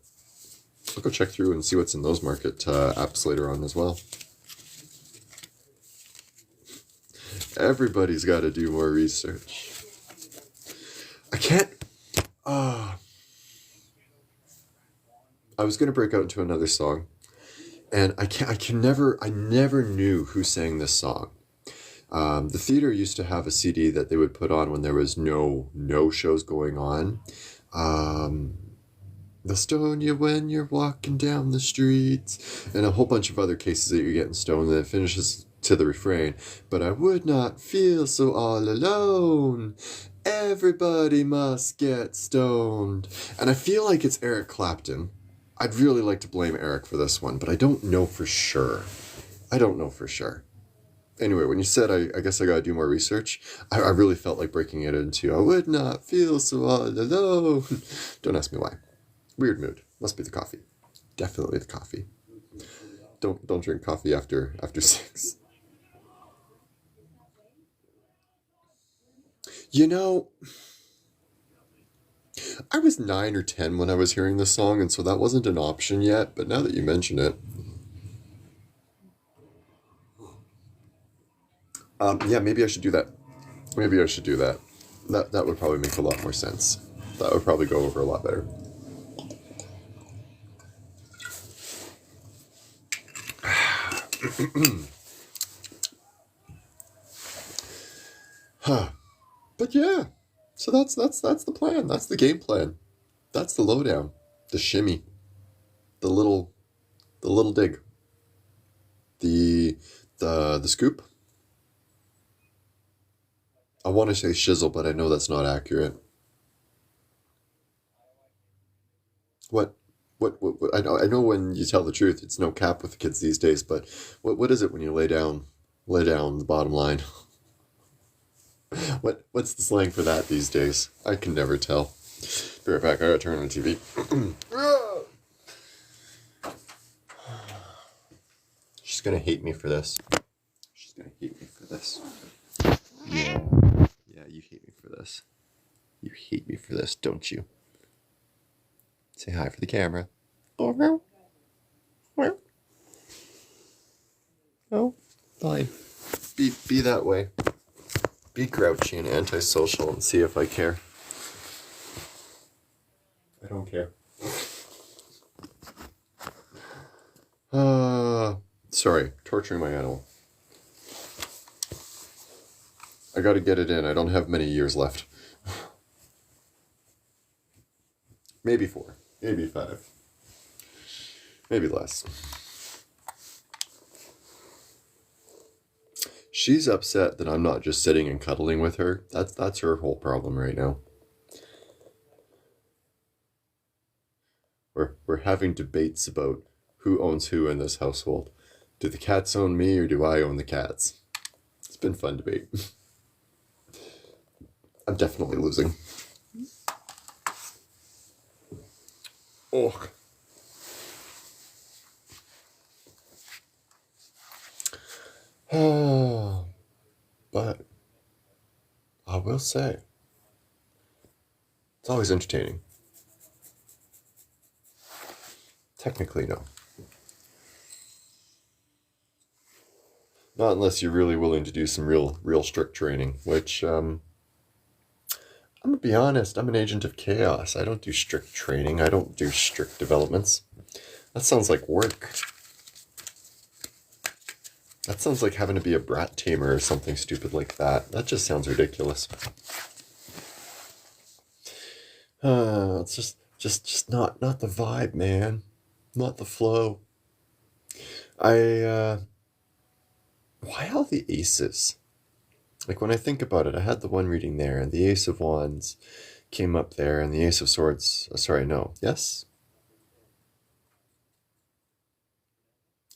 I'll go check through and see what's in those market apps later on as well. Everybody's got to do more research. I can't. I was gonna break out into another song, and I never knew who sang this song. The theater used to have a CD that they would put on when there was no shows going on. They'll stone you when you're walking down the streets, and a whole bunch of other cases that you're getting stoned. And it finishes to the refrain, but I would not feel so all alone. Everybody must get stoned. And I feel like it's Eric Clapton. I'd really like to blame Eric for this one, but I don't know for sure. Anyway, when you said I guess I gotta do more research, I really felt like breaking it into I would not feel so all alone. Don't ask me why. Weird mood. Must be the coffee. Definitely the coffee. Don't drink coffee after 6. You know, I was 9 or 10 when I was hearing this song, and so that wasn't an option yet, but now that you mention it, yeah, maybe I should do that. That would probably make a lot more sense. That would probably go over a lot better. Huh. But yeah, so that's the plan. That's the game plan. That's the lowdown, the shimmy, the little dig, the scoop. I want to say shizzle, but I know that's not accurate. What? What? I know when you tell the truth, it's no cap with the kids these days. But what is it when you lay down the bottom line? What's the slang for that these days? I can never tell. Be right back. I gotta turn on the TV. She's gonna hate me for this. Yeah. Yeah, you hate me for this. You hate me for this, don't you? Say hi for the camera. Oh, fine. Be that way. Be grouchy and antisocial and see if I care. I don't care. Sorry, torturing my animal. I gotta get it in. I don't have many years left. Maybe 4. Maybe 5. Maybe less. She's upset that I'm not just sitting and cuddling with her. That's her whole problem right now. We're having debates about who owns who in this household. Do the cats own me or do I own the cats? It's been a fun debate. I'm definitely losing. Oh. But I will say, it's always entertaining. Technically, no. Not unless you're really willing to do some real strict training, which, I'm gonna be honest, I'm an agent of chaos. I don't do strict training. I don't do strict developments. That sounds like work. That sounds like having to be a brat tamer or something stupid like that. That just sounds ridiculous. It's just not the vibe, man. Not the flow. Why all the aces? Like when I think about it, I had the one reading there, and the Ace of Wands came up there, and the Ace of Swords. Sorry, no. Yes?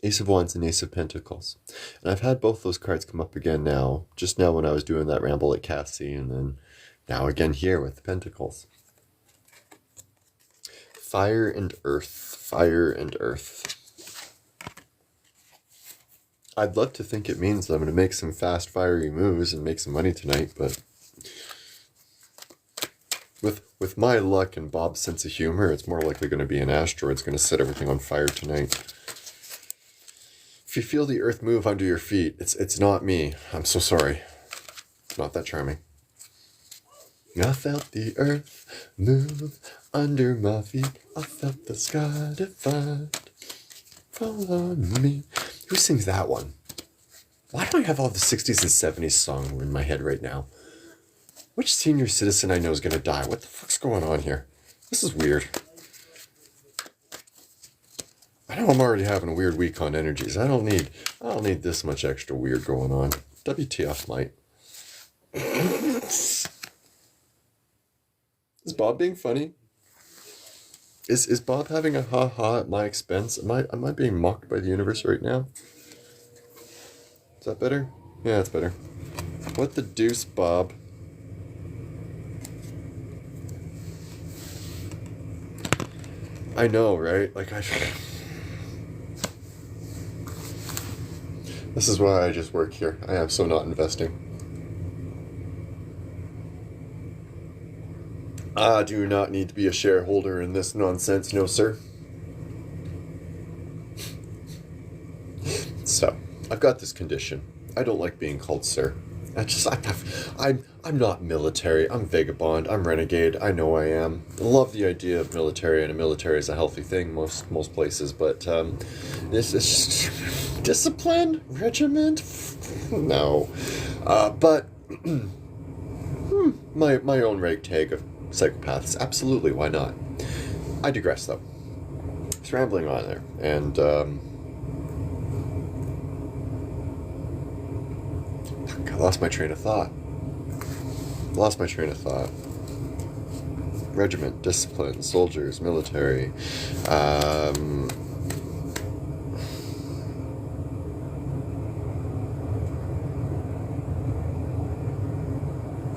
Ace of Wands and Ace of Pentacles. And I've had both those cards come up again now, just now when I was doing that ramble at Cassie, and then now again here with the Pentacles. Fire and earth. Fire and earth. I'd love to think it means that I'm going to make some fast, fiery moves and make some money tonight, but with my luck and Bob's sense of humor, it's more likely going to be an asteroid's going to set everything on fire tonight. If you feel the earth move under your feet, it's not me. I'm so sorry. It's not that charming. I felt the earth move under my feet. I felt the sky divide. Follow me. Who sings that one? Why do I have all the 60s and 70s song in my head right now? Which senior citizen I know is going to die? What the fuck's going on here? This is weird. I know I'm already having a weird week on energies. I don't need this much extra weird going on. WTF, mate. Is Bob being funny? Is Bob having a ha-ha at my expense? Am I being mocked by the universe right now? Is that better? Yeah, it's better. What the deuce, Bob? I know, right? Like, This is why I just work here. I am so not investing. I do not need to be a shareholder in this nonsense, no sir. So, I've got this condition. I don't like being called sir. I'm not military. I'm vagabond. I'm renegade. I know I am. I love the idea of military, and a military is a healthy thing most places. But this is discipline, regiment. No, but my own ragtag of psychopaths. Absolutely, why not? I digress though. It's rambling on there, and I lost my train of thought. Regiment, discipline, soldiers, military.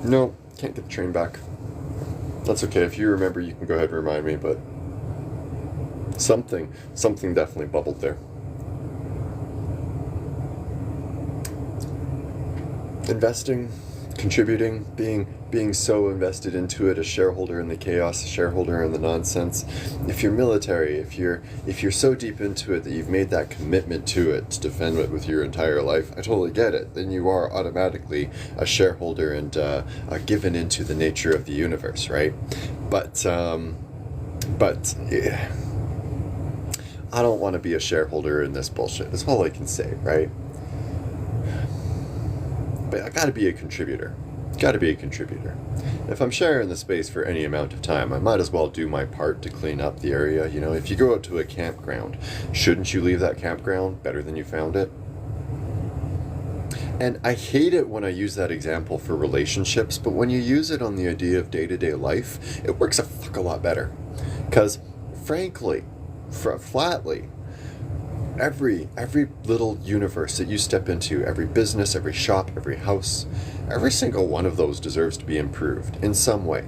No, can't get the train back. That's okay. If you remember, you can go ahead and remind me, but something definitely bubbled there. Investing, contributing, being so invested into it, a shareholder in the chaos, a shareholder in the nonsense. If you're military, if you're so deep into it that you've made that commitment to it, to defend it with your entire life, I totally get it. Then you are automatically a shareholder and given into the nature of the universe, right? But yeah, I don't want to be a shareholder in this bullshit. That's all I can say, right? But I gotta be a contributor. If I'm sharing the space for any amount of time, I might as well do my part to clean up the area. You know, if you go out to a campground, shouldn't you leave that campground better than you found it? And I hate it when I use that example for relationships, but when you use it on the idea of day-to-day life, it works a fuck a lot better. Because, frankly, flatly, every little universe that you step into, every business, every shop, every house, every single one of those deserves to be improved in some way.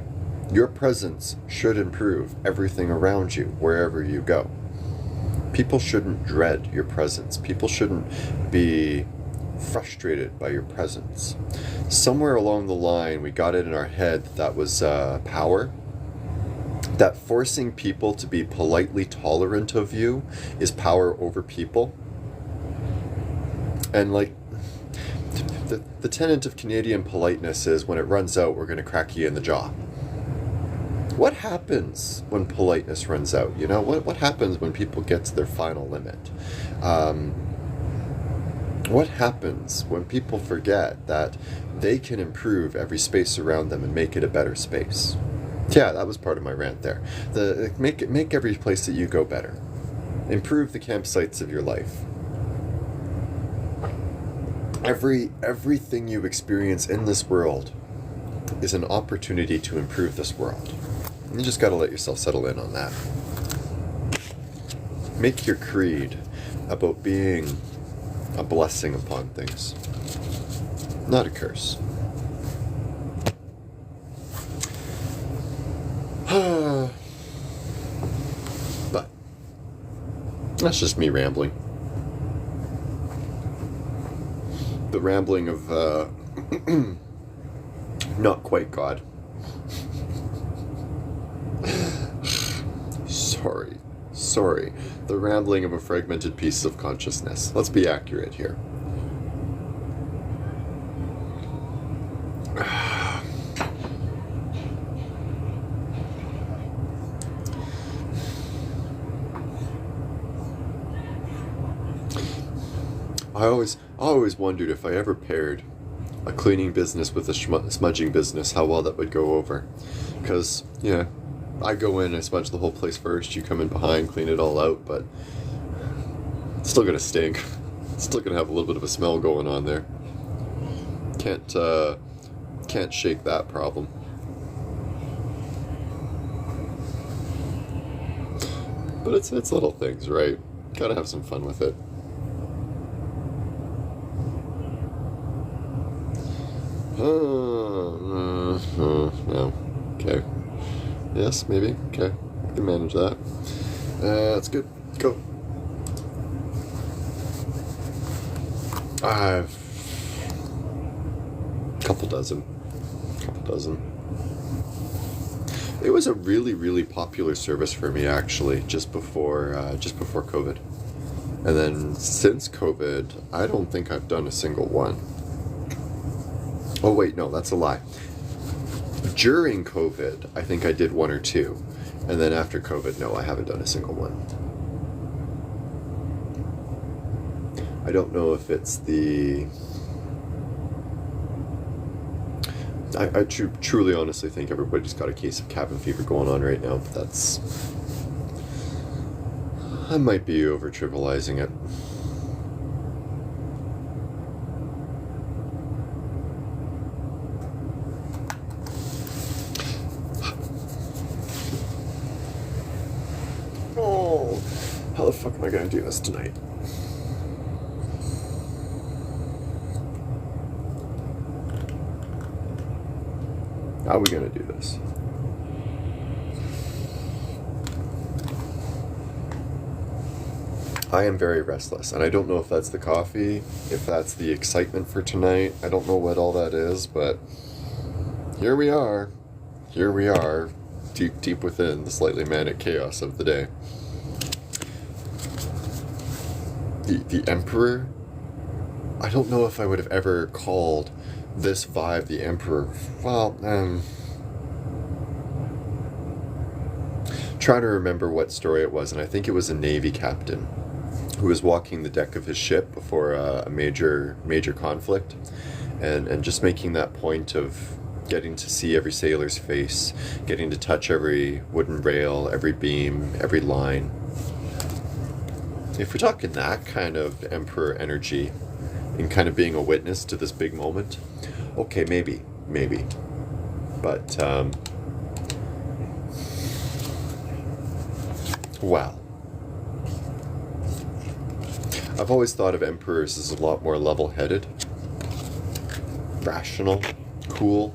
Your presence should improve everything around you, wherever you go. People shouldn't dread your presence. People shouldn't be frustrated by your presence. Somewhere along the line, we got it in our head that was power. That forcing people to be politely tolerant of you is power over people. And like, the tenet of Canadian politeness is when it runs out, we're going to crack you in the jaw. What happens when politeness runs out? You know, what happens when people get to their final limit? What happens when people forget that they can improve every space around them and make it a better space? Yeah, that was part of my rant there. Make every place that you go better. Improve the campsites of your life. Everything you experience in this world is an opportunity to improve this world. You just got to let yourself settle in on that. Make your creed about being a blessing upon things, not a curse. But that's just me rambling. the rambling of not quite God. Sorry. The rambling of a fragmented piece of consciousness. Let's be accurate here. I always wondered if I ever paired a cleaning business with a smudging business, how well that would go over. Because, yeah, I go in, I smudge the whole place first, you come in behind, clean it all out, but it's still gonna stink. It's still gonna have a little bit of a smell going on there. Can't shake that problem. But it's little things, right? Gotta have some fun with it. No. Okay. Yes, maybe. Okay. I can manage that. That's good. Go. I've couple dozen. It was a really, really popular service for me, actually, just before COVID. And then since COVID, I don't think I've done a single one. Oh wait, no, that's a lie. During COVID, I think I did one or two. And then after COVID, no, I haven't done a single one. I don't know if it's the... I truly, honestly think everybody's got a case of cabin fever going on right now, but that's... I might be over-trivializing it. Oh, how the fuck am I gonna do this tonight? How are we gonna do this? I am very restless, and I don't know if that's the coffee, if that's the excitement for tonight. I don't know what all that is, but here we are, deep within the slightly manic chaos of the day. The Emperor? I don't know if I would have ever called this vibe the Emperor. Well, trying to remember what story it was, and I think it was a Navy captain who was walking the deck of his ship before a major conflict, and just making that point of getting to see every sailor's face, getting to touch every wooden rail, every beam, every line. If we're talking that kind of Emperor energy and kind of being a witness to this big moment, okay, maybe. But, wow. I've always thought of emperors as a lot more level-headed, rational, cool.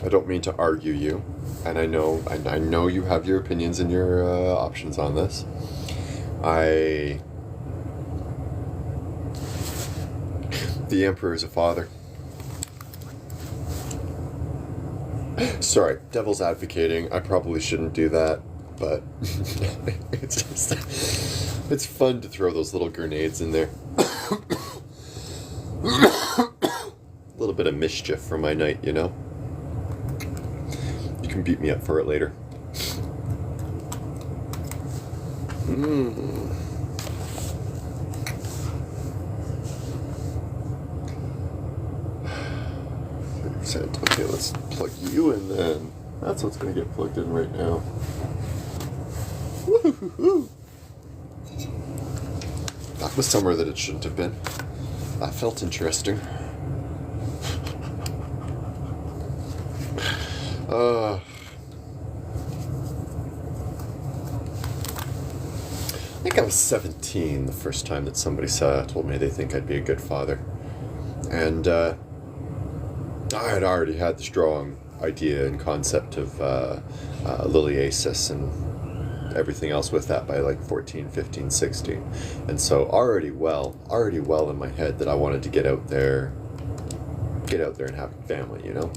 I don't mean to argue you, and I know you have your opinions and your options on this. The Emperor is a father. Sorry, devil's advocating. I probably shouldn't do that, but it's fun to throw those little grenades in there. A little bit of mischief for my night, you know? You can beat me up for it later. Okay, let's plug you in then. That's what's going to get plugged in right now. Woo-hoo-hoo. That was somewhere that it shouldn't have been. That felt interesting. I think I was 17 the first time that somebody told me they think I'd be a good father. And I had already had the strong idea and concept of liliasis and everything else with that by like 14, 15, 16. And so already well in my head that I wanted to get out there and have a family, you know.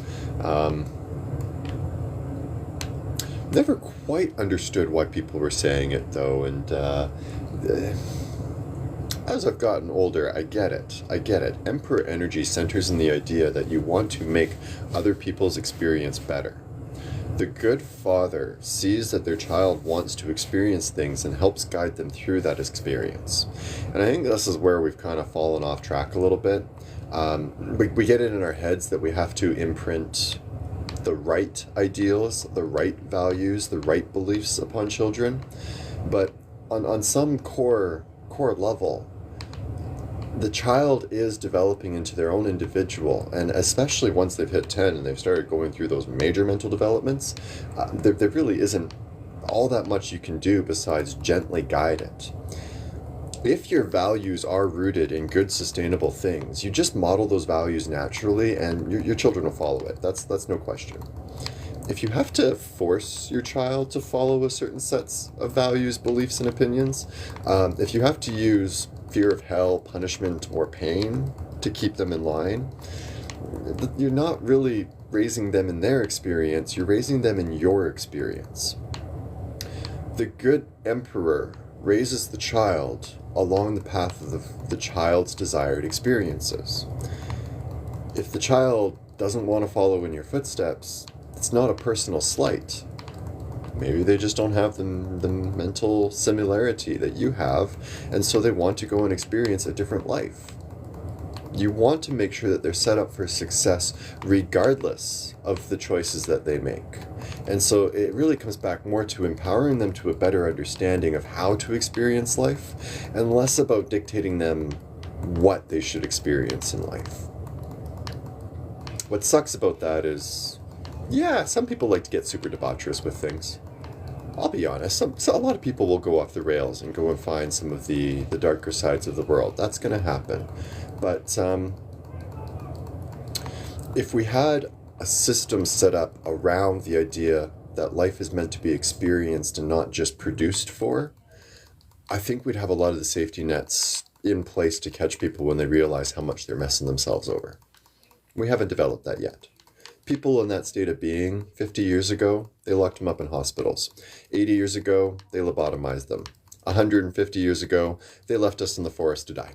Never quite understood why people were saying it though, and as I've gotten older, I get it. Emperor energy centers in the idea that you want to make other people's experience better. The good father sees that their child wants to experience things and helps guide them through that experience. And I think this is where we've kind of fallen off track a little bit. We get it in our heads that we have to imprint the right ideals, the right values, the right beliefs upon children. But on some core level, the child is developing into their own individual, and especially once they've hit 10 and they've started going through those major mental developments, there really isn't all that much you can do besides gently guide it. If your values are rooted in good, sustainable things, you just model those values naturally and your children will follow it. That's no question. If you have to force your child to follow a certain sets of values, beliefs, and opinions, if you have to use fear of hell, punishment, or pain to keep them in line, you're not really raising them in their experience, you're raising them in your experience. The good emperor raises the child along the path of the child's desired experiences. If the child doesn't want to follow in your footsteps, it's not a personal slight. Maybe they just don't have the mental similarity that you have, and so they want to go and experience a different life. You want to make sure that they're set up for success regardless of the choices that they make. And so it really comes back more to empowering them to a better understanding of how to experience life, and less about dictating them what they should experience in life. What sucks about that is, yeah, some people like to get super debaucherous with things. I'll be honest, a lot of people will go off the rails and go and find some of the darker sides of the world. That's going to happen. But if we had a system set up around the idea that life is meant to be experienced and not just produced for, I think we'd have a lot of the safety nets in place to catch people when they realize how much they're messing themselves over. We haven't developed that yet. People in that state of being 50 years ago, they locked them up in hospitals. 80 years ago, they lobotomized them. 150 years ago, they left us in the forest to die.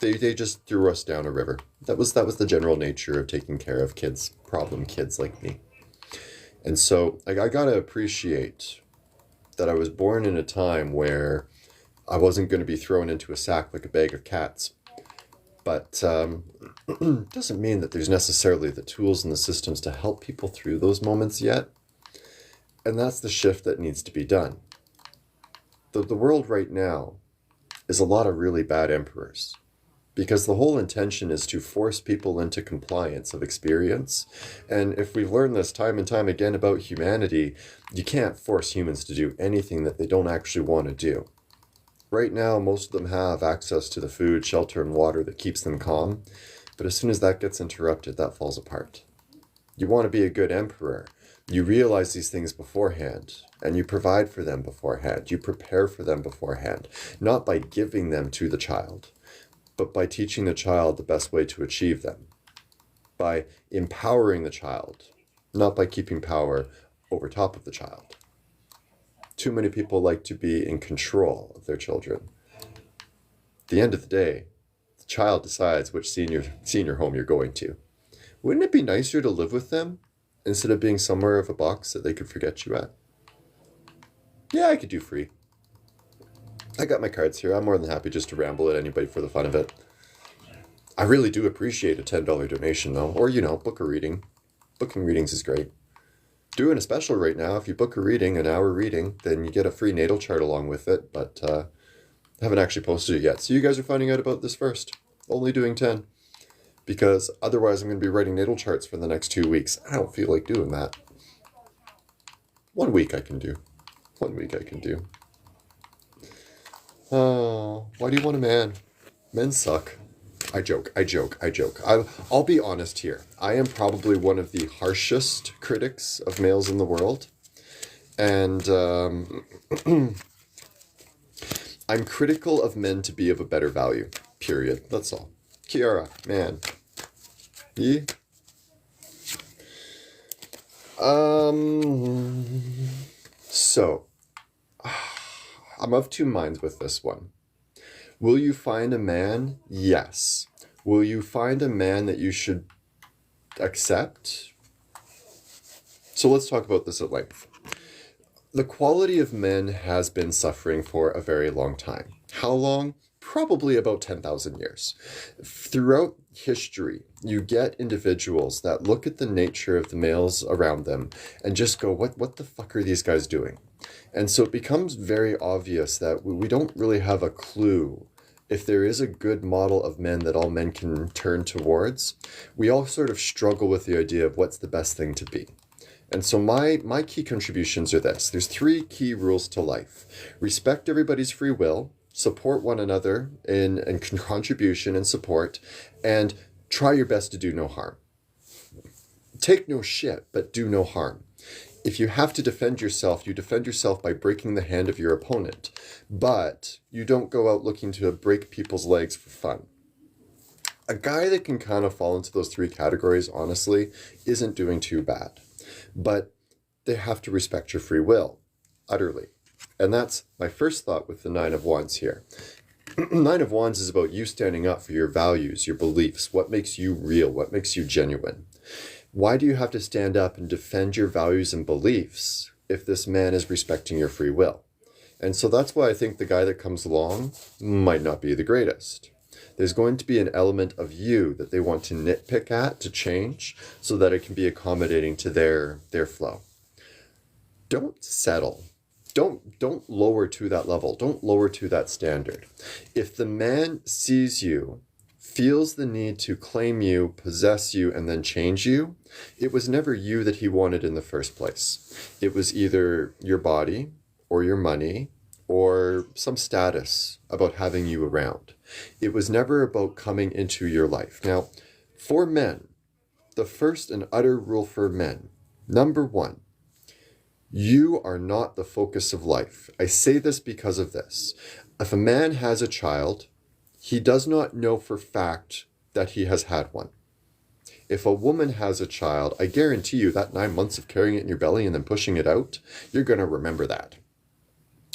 They just threw us down a river. That was the general nature of taking care of kids, problem kids like me. And so I gotta appreciate that I was born in a time where I wasn't going to be thrown into a sack like a bag of cats. But doesn't mean that there's necessarily the tools and the systems to help people through those moments yet. And that's the shift that needs to be done. The world right now is a lot of really bad emperors, because the whole intention is to force people into compliance of experience. And if we've learned this time and time again about humanity, you can't force humans to do anything that they don't actually want to do. Right now, most of them have access to the food, shelter, and water that keeps them calm. But as soon as that gets interrupted, that falls apart. You want to be a good emperor. You realize these things beforehand, and you provide for them beforehand. You prepare for them beforehand, not by giving them to the child, but by teaching the child the best way to achieve them, by empowering the child, not by keeping power over top of the child. Too many people like to be in control of their children. At the end of the day, the child decides which senior home you're going to. Wouldn't it be nicer to live with them instead of being somewhere of a box that they could forget you at? Yeah, I could do free. I got my cards here. I'm more than happy just to ramble at anybody for the fun of it. I really do appreciate a $10 donation though, or book a reading. Booking readings is great. Doing a special right now. If you book a reading, an hour reading, then you get a free natal chart along with it, but I haven't actually posted it yet. So you guys are finding out about this first. Only doing 10. Because otherwise I'm going to be writing natal charts for the next 2 weeks. I don't feel like doing that. 1 week I can do. 1 week I can do. Oh, why do you want a man? Men suck. I'll be honest here. I am probably one of the harshest critics of males in the world. And I'm critical of men to be of a better value. Period. That's all. Kiara, man. Ye? So, I'm of two minds with this one. Will you find a man? Yes. Will you find a man that you should accept? So let's talk about this at length. The quality of men has been suffering for a very long time. How long? Probably about 10,000 years. Throughout history, you get individuals that look at the nature of the males around them and just go, what the fuck are these guys doing? And so it becomes very obvious that we don't really have a clue if there is a good model of men that all men can turn towards. We all sort of struggle with the idea of what's the best thing to be. And so my key contributions are this. There's 3 key rules to life. Respect everybody's free will, support one another in contribution and support, and try your best to do no harm. Take no shit, but do no harm. If you have to defend yourself, you defend yourself by breaking the hand of your opponent. But you don't go out looking to break people's legs for fun. A guy that can kind of fall into those 3 categories, honestly, isn't doing too bad. But they have to respect your free will, utterly. And that's my first thought with the 9 of Wands here. 9 of Wands is about you standing up for your values, your beliefs, what makes you real, what makes you genuine. Why do you have to stand up and defend your values and beliefs if this man is respecting your free will? And so that's why I think the guy that comes along might not be the greatest. There's going to be an element of you that they want to nitpick at, to change, so that it can be accommodating to their flow. Don't settle. Don't lower to that level. Don't lower to that standard. If the man sees you, feels the need to claim you, possess you, and then change you, it was never you that he wanted in the first place. It was either your body or your money or some status about having you around. It was never about coming into your life. Now, for men, the first and utter rule for men, number 1, you are not the focus of life. I say this because of this. If a man has a child, he does not know for fact that he has had one. If a woman has a child, I guarantee you that 9 months of carrying it in your belly and then pushing it out, you're going to remember that.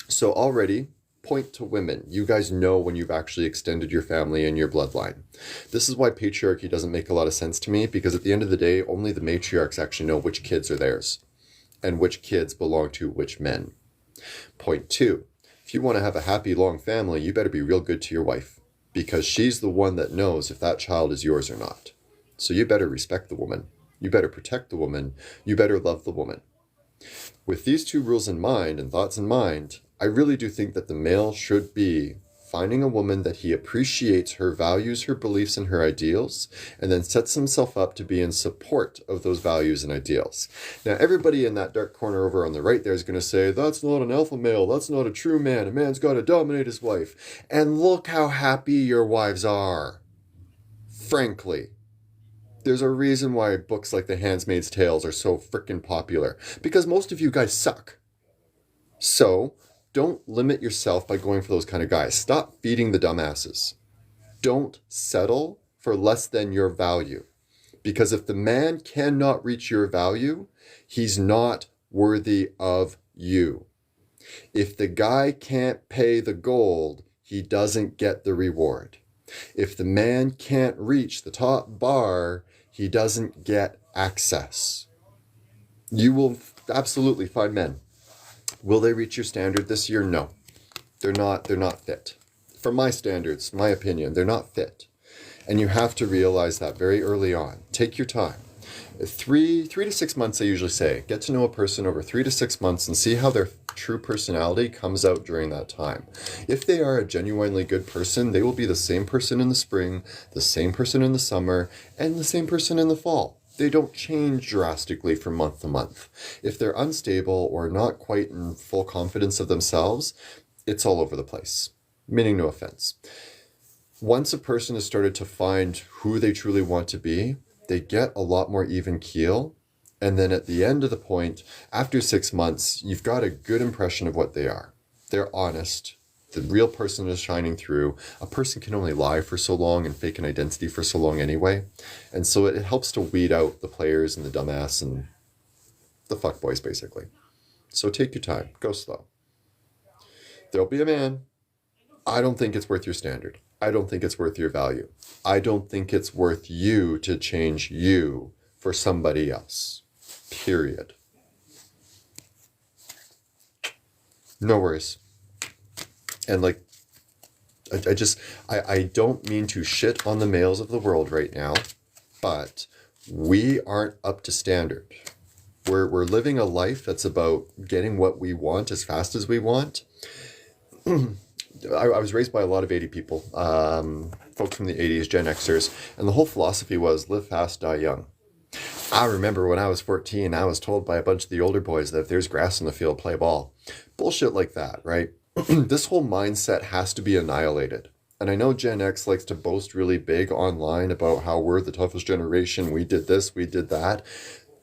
So already, point to women. You guys know when you've actually extended your family and your bloodline. This is why patriarchy doesn't make a lot of sense to me, because at the end of the day, only the matriarchs actually know which kids are theirs and which kids belong to which men. Point 2, if you want to have a happy, long family, you better be real good to your wife, because she's the one that knows if that child is yours or not. So you better respect the woman. You better protect the woman. You better love the woman. With these 2 rules in mind and thoughts in mind, I really do think that the male should be finding a woman that he appreciates her values, her beliefs, and her ideals, and then sets himself up to be in support of those values and ideals. Now, everybody in that dark corner over on the right there is going to say, that's not an alpha male, that's not a true man, a man's got to dominate his wife. And look how happy your wives are. Frankly. There's a reason why books like The Handmaid's Tales are so freaking popular, because most of you guys suck. So, don't limit yourself by going for those kind of guys. Stop feeding the dumbasses. Don't settle for less than your value. Because if the man cannot reach your value, he's not worthy of you. If the guy can't pay the gold, he doesn't get the reward. If the man can't reach the top bar, he doesn't get access. You will absolutely find men. Will they reach your standard this year? No. They're not fit. From my standards, my opinion, they're not fit. And you have to realize that very early on. Take your time. 3 to 6 months, I usually say. Get to know a person over 3 to 6 months and see how their true personality comes out during that time. If they are a genuinely good person, they will be the same person in the spring, the same person in the summer, and the same person in the fall. They don't change drastically from month to month. If they're unstable or not quite in full confidence of themselves, it's all over the place. Meaning no offense. Once a person has started to find who they truly want to be, they get a lot more even keel. And then at the end of the point, after 6 months, you've got a good impression of what they are. They're honest. The real person is shining through. A person can only lie for so long and fake an identity for so long anyway. And so it helps to weed out the players and the dumbass and the fuckboys, basically. So take your time. Go slow. There'll be a man. I don't think it's worth your standard. I don't think it's worth your value. I don't think it's worth you to change you for somebody else. Period. No worries. And like, I don't mean to shit on the males of the world right now, but we aren't up to standard. We're living a life that's about getting what we want as fast as we want. I was raised by a lot of 80 people, folks from the 80s, Gen Xers, and the whole philosophy was live fast, die young. I remember when I was 14, I was told by a bunch of the older boys that if there's grass in the field, play ball. Bullshit like that, right? This whole mindset has to be annihilated. And I know Gen X likes to boast really big online about how we're the toughest generation, we did this, we did that.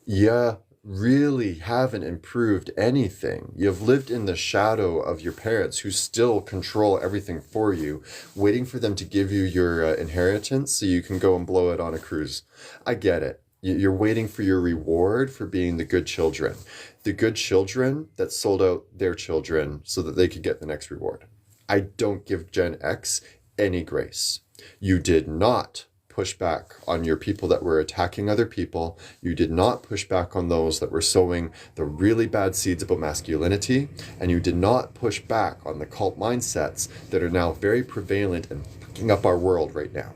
Yeah, really haven't improved anything. You've lived in the shadow of your parents who still control everything for you, waiting for them to give you your inheritance so you can go and blow it on a cruise. I get it. You're waiting for your reward for being the good children. The good children that sold out their children so that they could get the next reward. I don't give Gen X any grace. You did not push back on your people that were attacking other people. You did not push back on those that were sowing the really bad seeds about masculinity. And you did not push back on the cult mindsets that are now very prevalent and fucking up our world right now.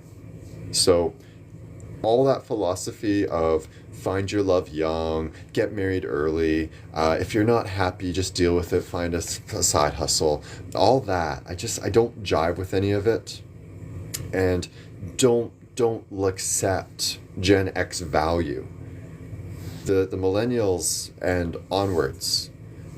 So all that philosophy of find your love young, get married early, if you're not happy, just deal with it, find a side hustle, all that, I don't jive with any of it. And don't accept Gen X value. The millennials and onwards,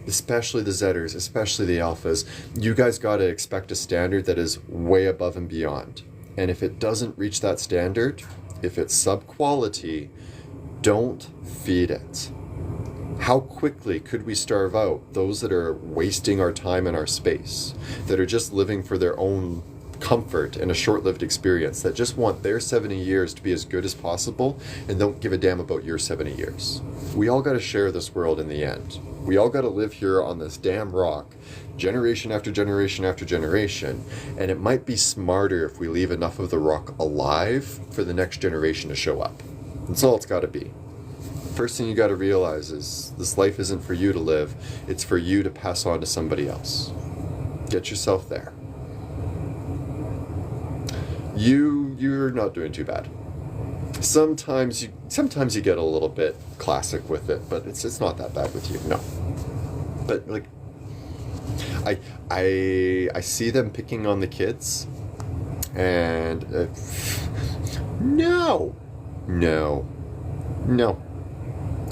especially the Zers, especially the alphas, you guys got to expect a standard that is way above and beyond. And if it doesn't reach that standard, if it's sub-quality, don't feed it. How quickly could we starve out those that are wasting our time and our space, that are just living for their own comfort and a short-lived experience, that just want their 70 years to be as good as possible and don't give a damn about your 70 years. We all got to share this world in the end. We all got to live here on this damn rock, generation after generation after generation, and it might be smarter if we leave enough of the rock alive for the next generation to show up. That's all it's got to be. First thing you got to realize is this life isn't for you to live, it's for you to pass on to somebody else. Get yourself there. You're not doing too bad. Sometimes you get a little bit classic with it, but it's not that bad with you. No. But like I see them picking on the kids, and no.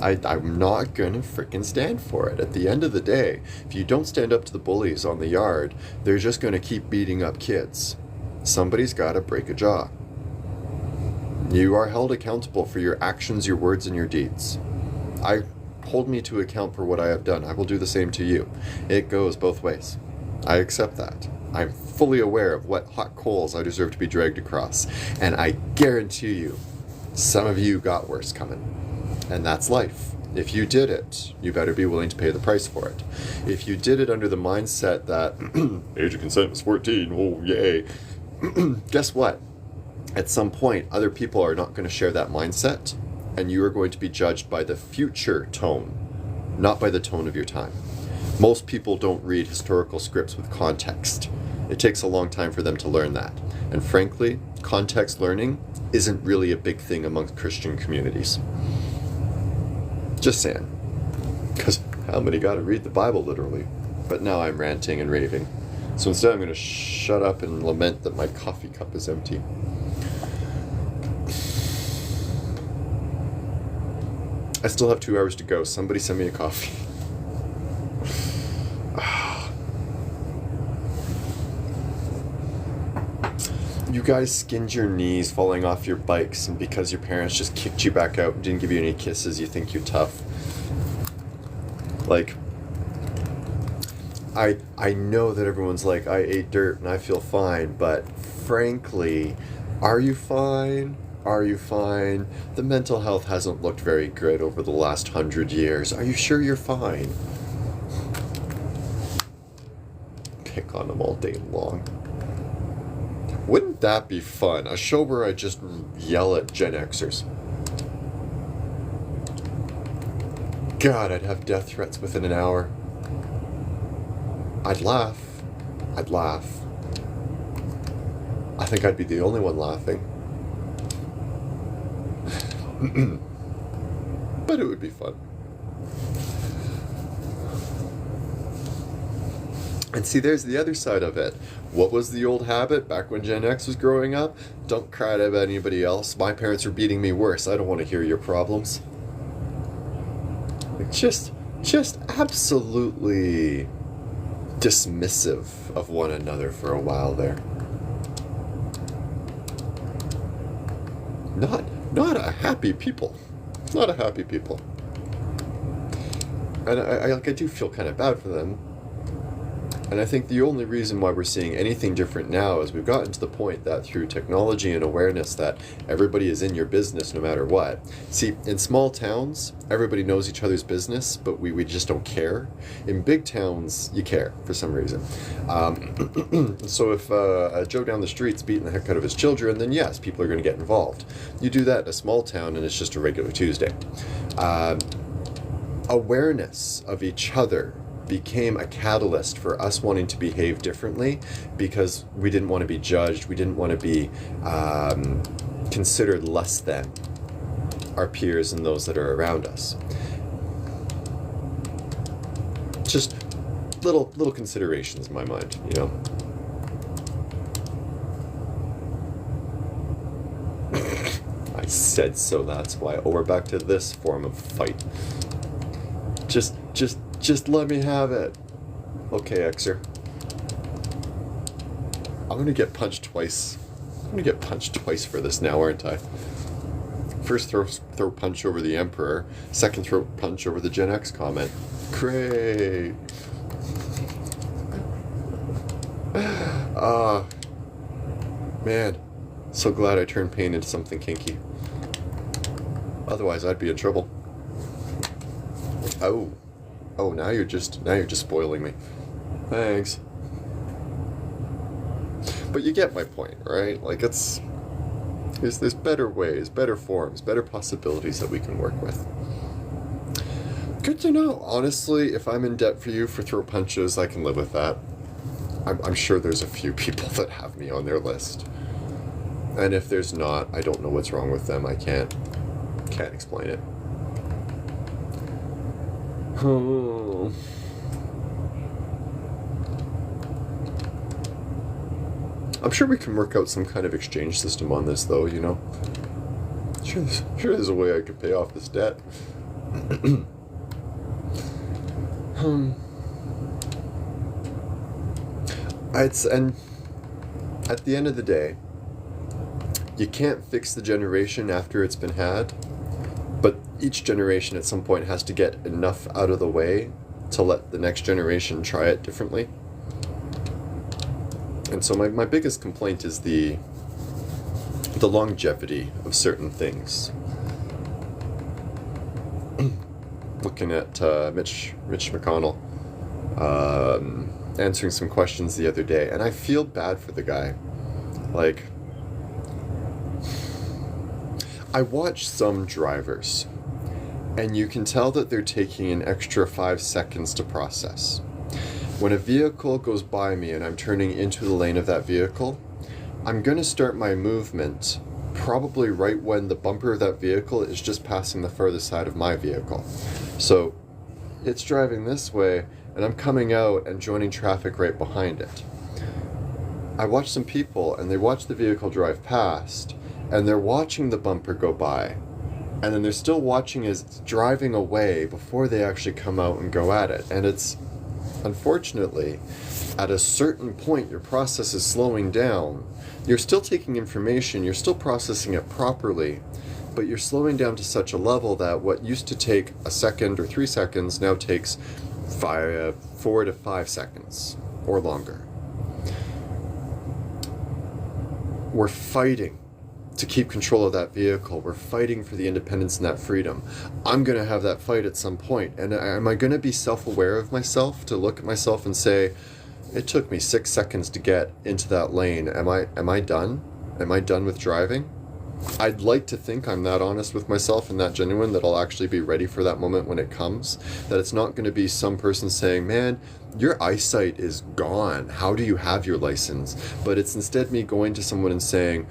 I'm not gonna frickin' stand for it. At the end of the day, if you don't stand up to the bullies on the yard, they're just gonna keep beating up kids. Somebody's gotta break a jaw. You are held accountable for your actions, your words, and your deeds. Hold me to account for what I have done. I will do the same to you. It goes both ways. I accept that. I'm fully aware of what hot coals I deserve to be dragged across. And I guarantee you, some of you got worse coming. And that's life. If you did it, you better be willing to pay the price for it. If you did it under the mindset that age of consent was 14, oh yay, guess what? At some point, other people are not going to share that mindset, and you are going to be judged by the future tone, not by the tone of your time. Most people don't read historical scripts with context. It takes a long time for them to learn that. And frankly, context learning isn't really a big thing amongst Christian communities. Just saying. Because how many got to read the Bible literally? But now I'm ranting and raving. So instead I'm going to shut up and lament that my coffee cup is empty. I still have 2 hours to go. Somebody send me a coffee. you guys skinned your knees falling off your bikes, and because your parents just kicked you back out and didn't give you any kisses, you think you're tough. Like, I know that everyone's like, I ate dirt and I feel fine, but frankly, are you fine? Are you fine? The mental health hasn't looked very good over the last 100 years. Are you sure you're fine? Pick on them all day long. Wouldn't that be fun? A show where I just yell at Gen Xers. God, I'd have death threats within an hour. I'd laugh. I'd laugh. I think I'd be the only one laughing. But it would be fun. And see, there's the other side of it. What was the old habit back when Gen X was growing up? Don't cry about anybody else. My parents are beating me worse. I don't want to hear your problems. Just absolutely dismissive of one another for a while there. Not a happy people. Not a happy people. And I do feel kind of bad for them. And I think the only reason why we're seeing anything different now is we've gotten to the point that through technology and awareness that everybody is in your business no matter what. See, in small towns, everybody knows each other's business, but we just don't care. In big towns, you care for some reason. So if Joe down the street's beating the heck out of his children, then yes, people are going to get involved. You do that in a small town and it's just a regular Tuesday. Awareness of each other became a catalyst for us wanting to behave differently because we didn't want to be judged. We didn't want to be considered less than our peers and those that are around us. Just little considerations in my mind, you know. I said so, that's why. Oh, we're back to this form of fight. Just let me have it. Okay, Xer. I'm gonna get punched twice. I'm gonna get punched twice for this now, aren't I? First throw punch over the Emperor. Second throw punch over the Gen X comment. Great. Man. So glad I turned pain into something kinky. Otherwise, I'd be in trouble. Oh, now you're just spoiling me. Thanks. But you get my point, right? Like there's better ways, better forms, better possibilities that we can work with. Good to know. Honestly, if I'm in debt for you for throat punches, I can live with that. I'm sure there's a few people that have me on their list. And if there's not, I don't know what's wrong with them. I can't explain it. Oh. I'm sure we can work out some kind of exchange system on this, though, you know? Sure there's a way I could pay off this debt. And at the end of the day, you can't fix the generation after it's been had, but each generation at some point has to get enough out of the way to let the next generation try it differently. And so my biggest complaint is the longevity of certain things. Looking at Mitch McConnell answering some questions the other day, and I feel bad for the guy. Like, I watch some drivers, and you can tell that they're taking an extra 5 seconds to process. When a vehicle goes by me and I'm turning into the lane of that vehicle, I'm going to start my movement probably right when the bumper of that vehicle is just passing the further side of my vehicle. So it's driving this way, and I'm coming out and joining traffic right behind it. I watch some people, and they watch the vehicle drive past, and they're watching the bumper go by, and then they're still watching as it's driving away before they actually come out and go at it. And it's Unfortunately, at a certain point, your process is slowing down. You're still taking information, you're still processing it properly, but you're slowing down to such a level that what used to take a second or 3 seconds now takes 4 to 5 seconds or longer. We're fighting to keep control of that vehicle. We're fighting for the independence and that freedom. I'm going to have that fight at some point. And am I going to be self-aware of myself, to look at myself and say, it took me 6 seconds to get into that lane. Am I done? Am I done with driving? I'd like to think I'm that honest with myself and that genuine that I'll actually be ready for that moment when it comes. That it's not going to be some person saying, man, your eyesight is gone. How do you have your license? But it's instead me going to someone and saying,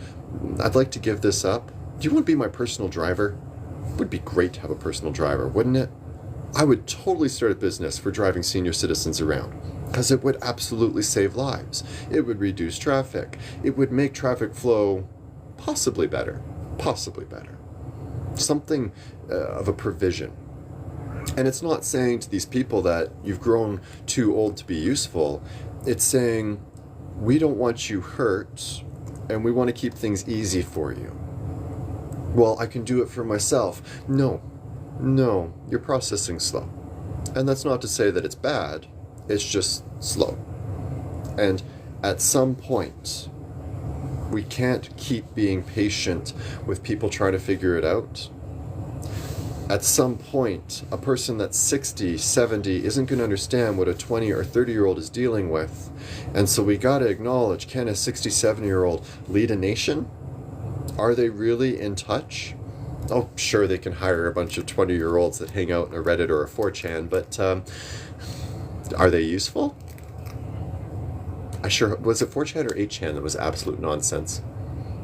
I'd like to give this up. Do you want to be my personal driver? It would be great to have a personal driver, wouldn't it? I would totally start a business for driving senior citizens around, because it would absolutely save lives. It would reduce traffic. It would make traffic flow possibly better. Something of a provision. And it's not saying to these people that you've grown too old to be useful. It's saying, we don't want you hurt, and we want to keep things easy for you. Well, I can do it for myself. No, you're processing slow. And that's not to say that it's bad, it's just slow. And at some point, we can't keep being patient with people trying to figure it out. At some point, a person that's 60, 70 isn't going to understand what a 20 or 30-year-old is dealing with. And so we got to acknowledge, can a 67-year-old lead a nation? Are they really in touch? Oh, sure, they can hire a bunch of 20-year-olds that hang out in a Reddit or a 4chan, but are they useful? Was it 4chan or 8chan that was absolute nonsense?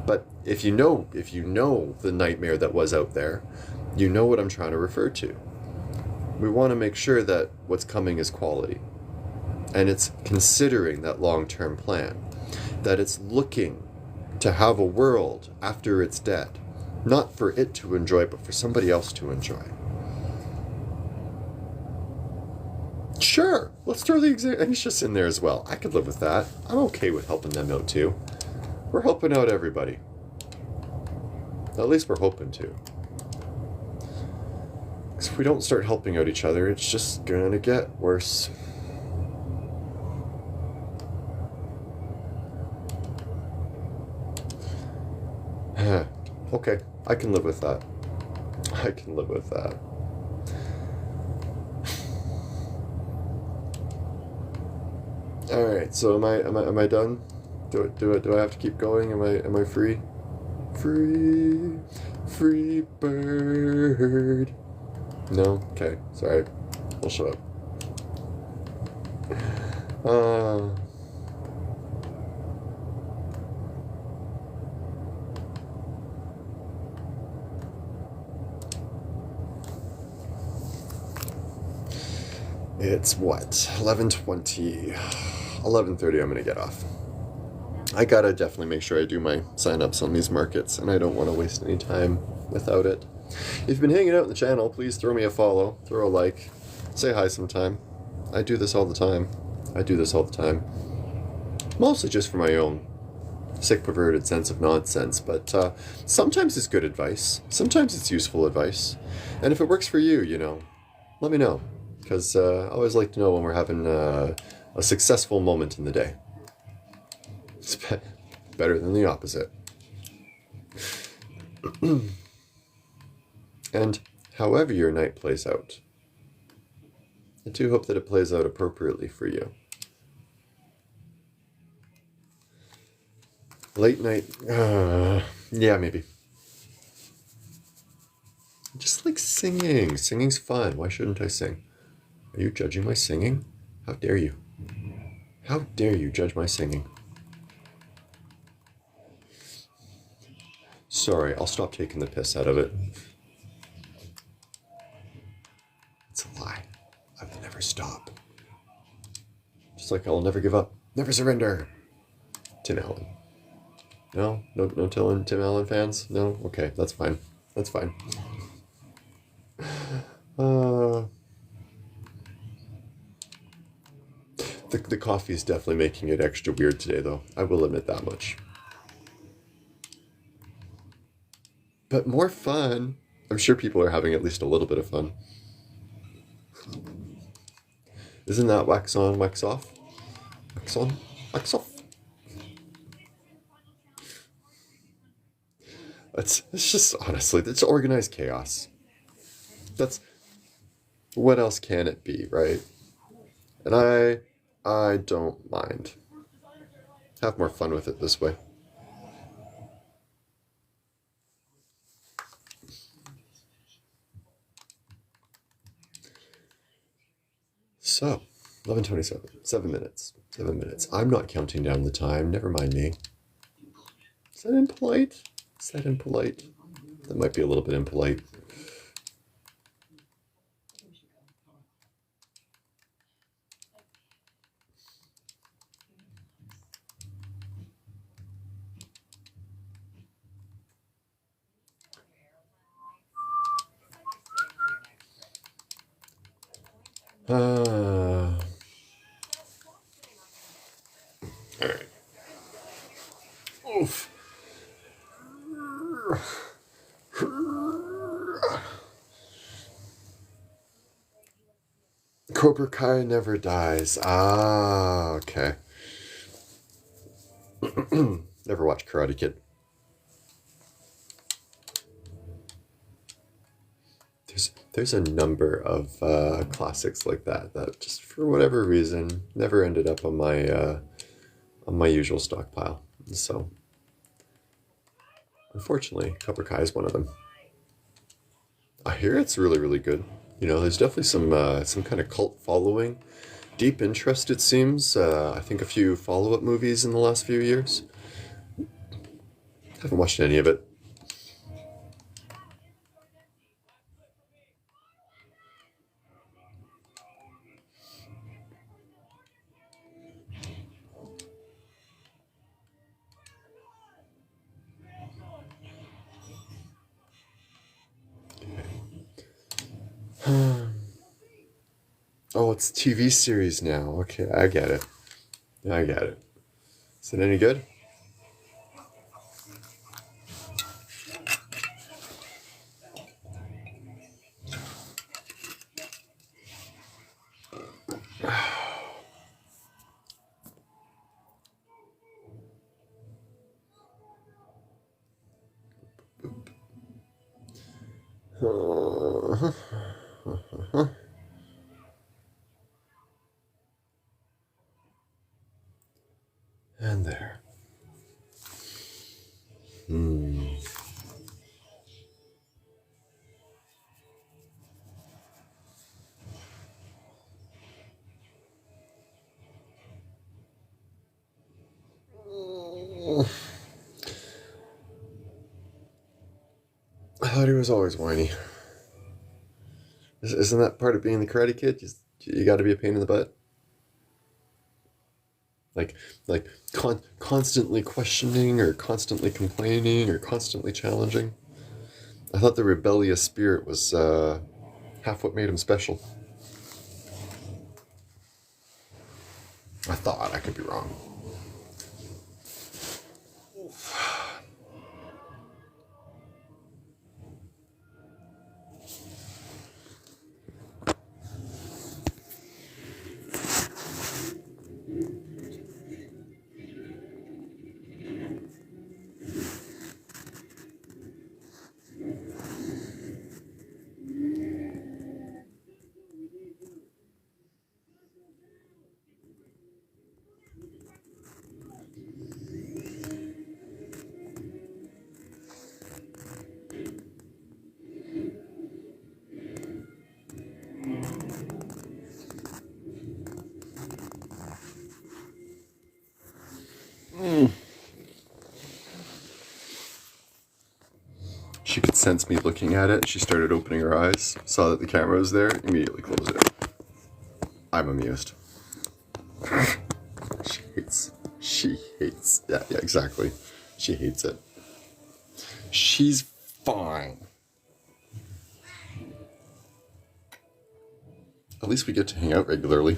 But if you know the nightmare that was out there, you know what I'm trying to refer to. We want to make sure that what's coming is quality. And it's considering that long-term plan. That it's looking to have a world after it's dead. Not for it to enjoy, but for somebody else to enjoy. Sure, let's throw the anxious in there as well. I could live with that. I'm okay with helping them out too. We're helping out everybody. At least we're hoping to. Because if we don't start helping out each other, it's just gonna get worse. Okay, I can live with that. All right, so am I done? Do I have to keep going? Am I free? Free bird. No? Okay, sorry. I'll shut up. It's what? 11:20. 11:30 I'm gonna get off. I gotta definitely make sure I do my sign-ups on these markets, and I don't want to waste any time without it. If you've been hanging out in the channel, please throw me a follow, throw a like, say hi sometime. I do this all the time. Mostly just for my own sick, perverted sense of nonsense, but sometimes it's good advice. Sometimes it's useful advice. And if it works for you, let me know. Because I always like to know when we're having a successful moment in the day. It's better than the opposite. And however your night plays out, I do hope that it plays out appropriately for you. Late night, yeah, maybe. I just like singing. Singing's fun. Why shouldn't I sing? Are you judging my singing? How dare you? How dare you judge my singing? Sorry, I'll stop taking the piss out of it. It's a lie. I will never stop. Just like I'll never give up. Never surrender. Tim Allen. No Tim Allen fans? No? Okay, that's fine. The coffee is definitely making it extra weird today, though. I will admit that much. But more fun. I'm sure people are having at least a little bit of fun. Isn't that wax on, wax off? Wax on, wax off. It's just honestly, it's organized chaos. That's what else can it be, right? And I don't mind. Have more fun with it this way. So, 11:27. 7 minutes. 7 minutes. I'm not counting down the time. Never mind me. Is that impolite? Is that impolite? That might be a little bit impolite. All right. Oof. Cobra Kai never dies. Ah, okay. Never watched Karate Kid. There's a number of classics like that just for whatever reason never ended up on my usual stockpile. So unfortunately, Cobra Kai is one of them. I hear it's really, really good. You know, there's definitely some kind of cult following, deep interest. It seems. I think a few follow-up movies in the last few years. Haven't watched any of it. Oh, it's a TV series now. Okay, I get it. I get it. Is it any good? And there. I thought he was always whiny. Isn't that part of being the Karate Kid? You got to be a pain in the butt. Like, constantly questioning or constantly complaining or constantly challenging. I thought the rebellious spirit was half what made him special. I thought. I could be wrong. She could sense me looking at it. She started opening her eyes, saw that the camera was there, immediately closed it. I'm amused. She hates. Yeah, exactly. She hates it. She's fine. At least we get to hang out regularly.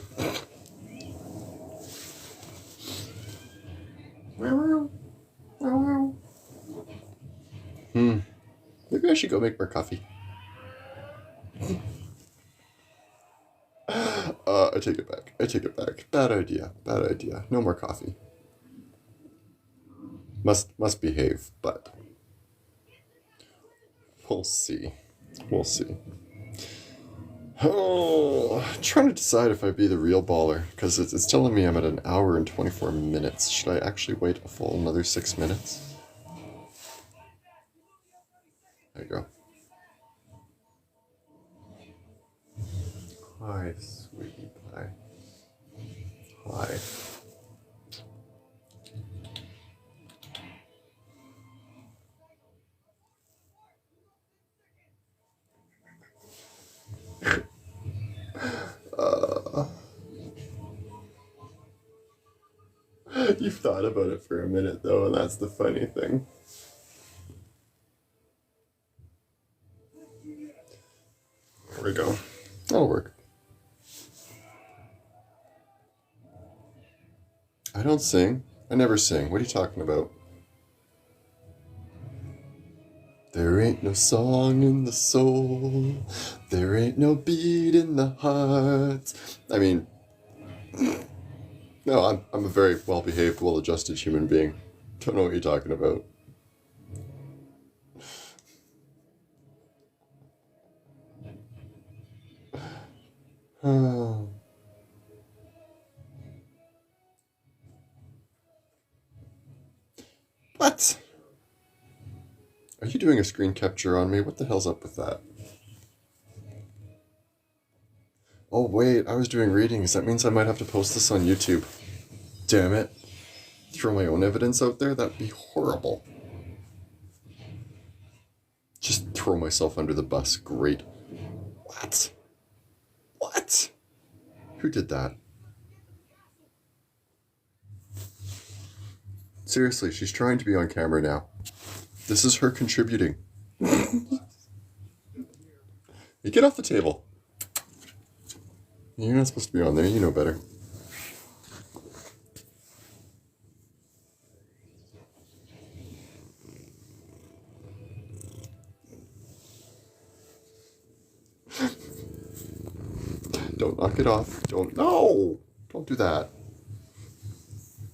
should go make more coffee. I take it back. I take it back. Bad idea. Bad idea. No more coffee. Must behave, but we'll see. We'll see. Oh, trying to decide if I be the real baller, because it's telling me I'm at an hour and 24 minutes. Should I actually wait a full another 6 minutes? There you go. Hi, sweetie pie. Hi. You've thought about it for a minute, though, and that's the funny thing. There we go. That'll work. I don't sing. I never sing. What are you talking about? There ain't no song in the soul. There ain't no beat in the heart. I mean, no, I'm a very well-behaved, well-adjusted human being. Don't know what you're talking about. What? Are you doing a screen capture on me? What the hell's up with that? Oh wait, I was doing readings. That means I might have to post this on YouTube. Damn it. Throw my own evidence out there? That'd be horrible. Just throw myself under the bus. Great. What? What? Who did that? Seriously, she's trying to be on camera now. This is her contributing. You get off the table. You're not supposed to be on there. You know better. Don't knock it off. No! Don't do that.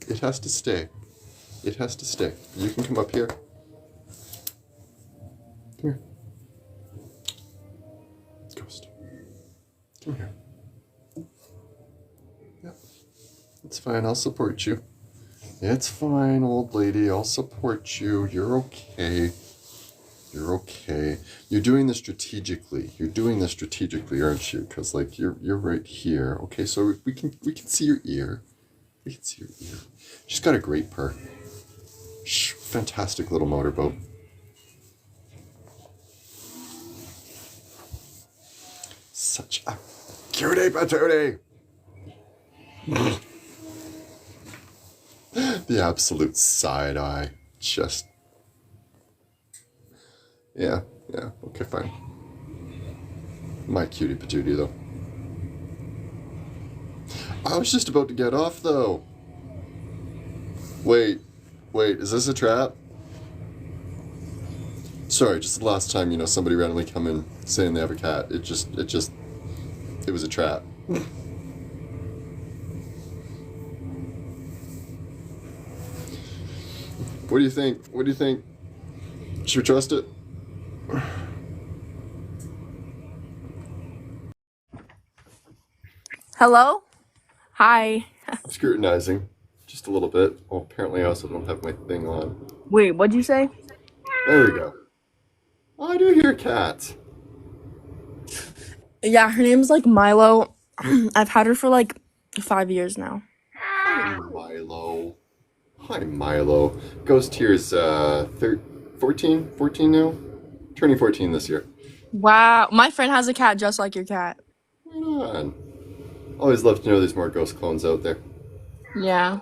It has to stay. It has to stay. You can come up here. Come here. Ghost. Come here. Yep. It's fine. I'll support you. It's fine, old lady. I'll support you. You're okay. You're okay. You're doing this strategically. You're doing this strategically, aren't you? Because like you're right here. Okay, so we can see your ear. We can see your ear. She's got a great purr. Fantastic little motorboat. Such a cutie patootie. The absolute side eye. Just. Yeah, okay, fine. My cutie patootie, though. I was just about to get off, though. Wait, is this a trap? Sorry, just the last time, somebody randomly come in saying they have a cat. It was a trap. What do you think? Should we trust it? Hello? Hi. I'm scrutinizing just a little bit. Well, apparently I also don't have my thing on. Wait, what'd you say? There we go. Oh, I do hear a cat. Yeah, her name's like Milo. I've had her for like 5 years now. Hi, Milo. Hi, Milo. Ghost here's 14 now? Turning 14 this year. Wow, my friend has a cat just like your cat. Right on. Always love to know there's more ghost clones out there. Yeah.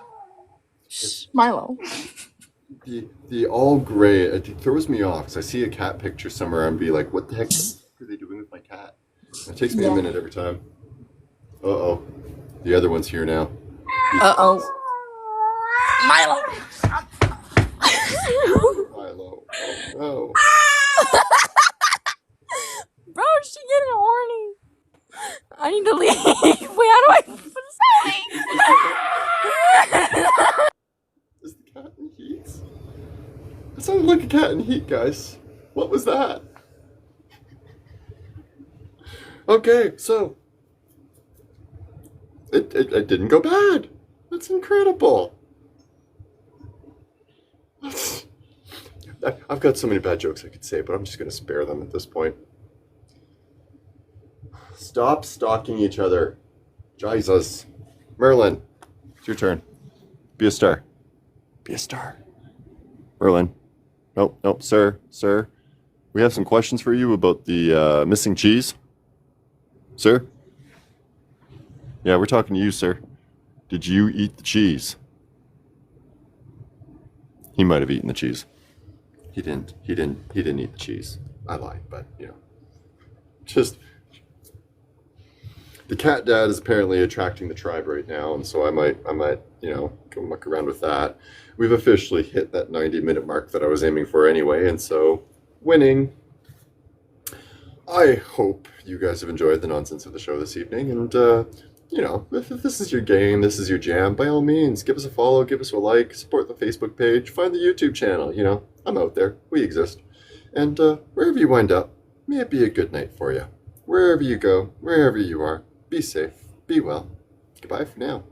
Shh, Milo. The all gray, it throws me off because I see a cat picture somewhere and be like, what the heck are they doing with my cat? It takes me a minute every time. Uh-oh. The other one's here now. Uh-oh. Milo! Milo. Oh, no. I need to leave. Wait, how do I Is the cat in heat? That sounded like a cat in heat, guys. What was that? Okay, so it didn't go bad. That's incredible. I've got so many bad jokes I could say, but I'm just going to spare them at this point. Stop stalking each other. Jesus. Merlin, it's your turn. Be a star. Be a star. Merlin. Nope, sir. We have some questions for you about the missing cheese. Sir? Yeah, we're talking to you, sir. Did you eat the cheese? He might have eaten the cheese. He didn't eat the cheese. I lied, but just the cat dad is apparently attracting the tribe right now, and so I might go muck around with that. We've officially hit that 90-minute mark that I was aiming for anyway, and so winning. I hope you guys have enjoyed the nonsense of the show this evening, and if this is your game, this is your jam, by all means, give us a follow, give us a like, support the Facebook page, find the YouTube channel. I'm out there. We exist. And wherever you wind up, may it be a good night for you. Wherever you go, wherever you are, be safe, be well. Goodbye for now.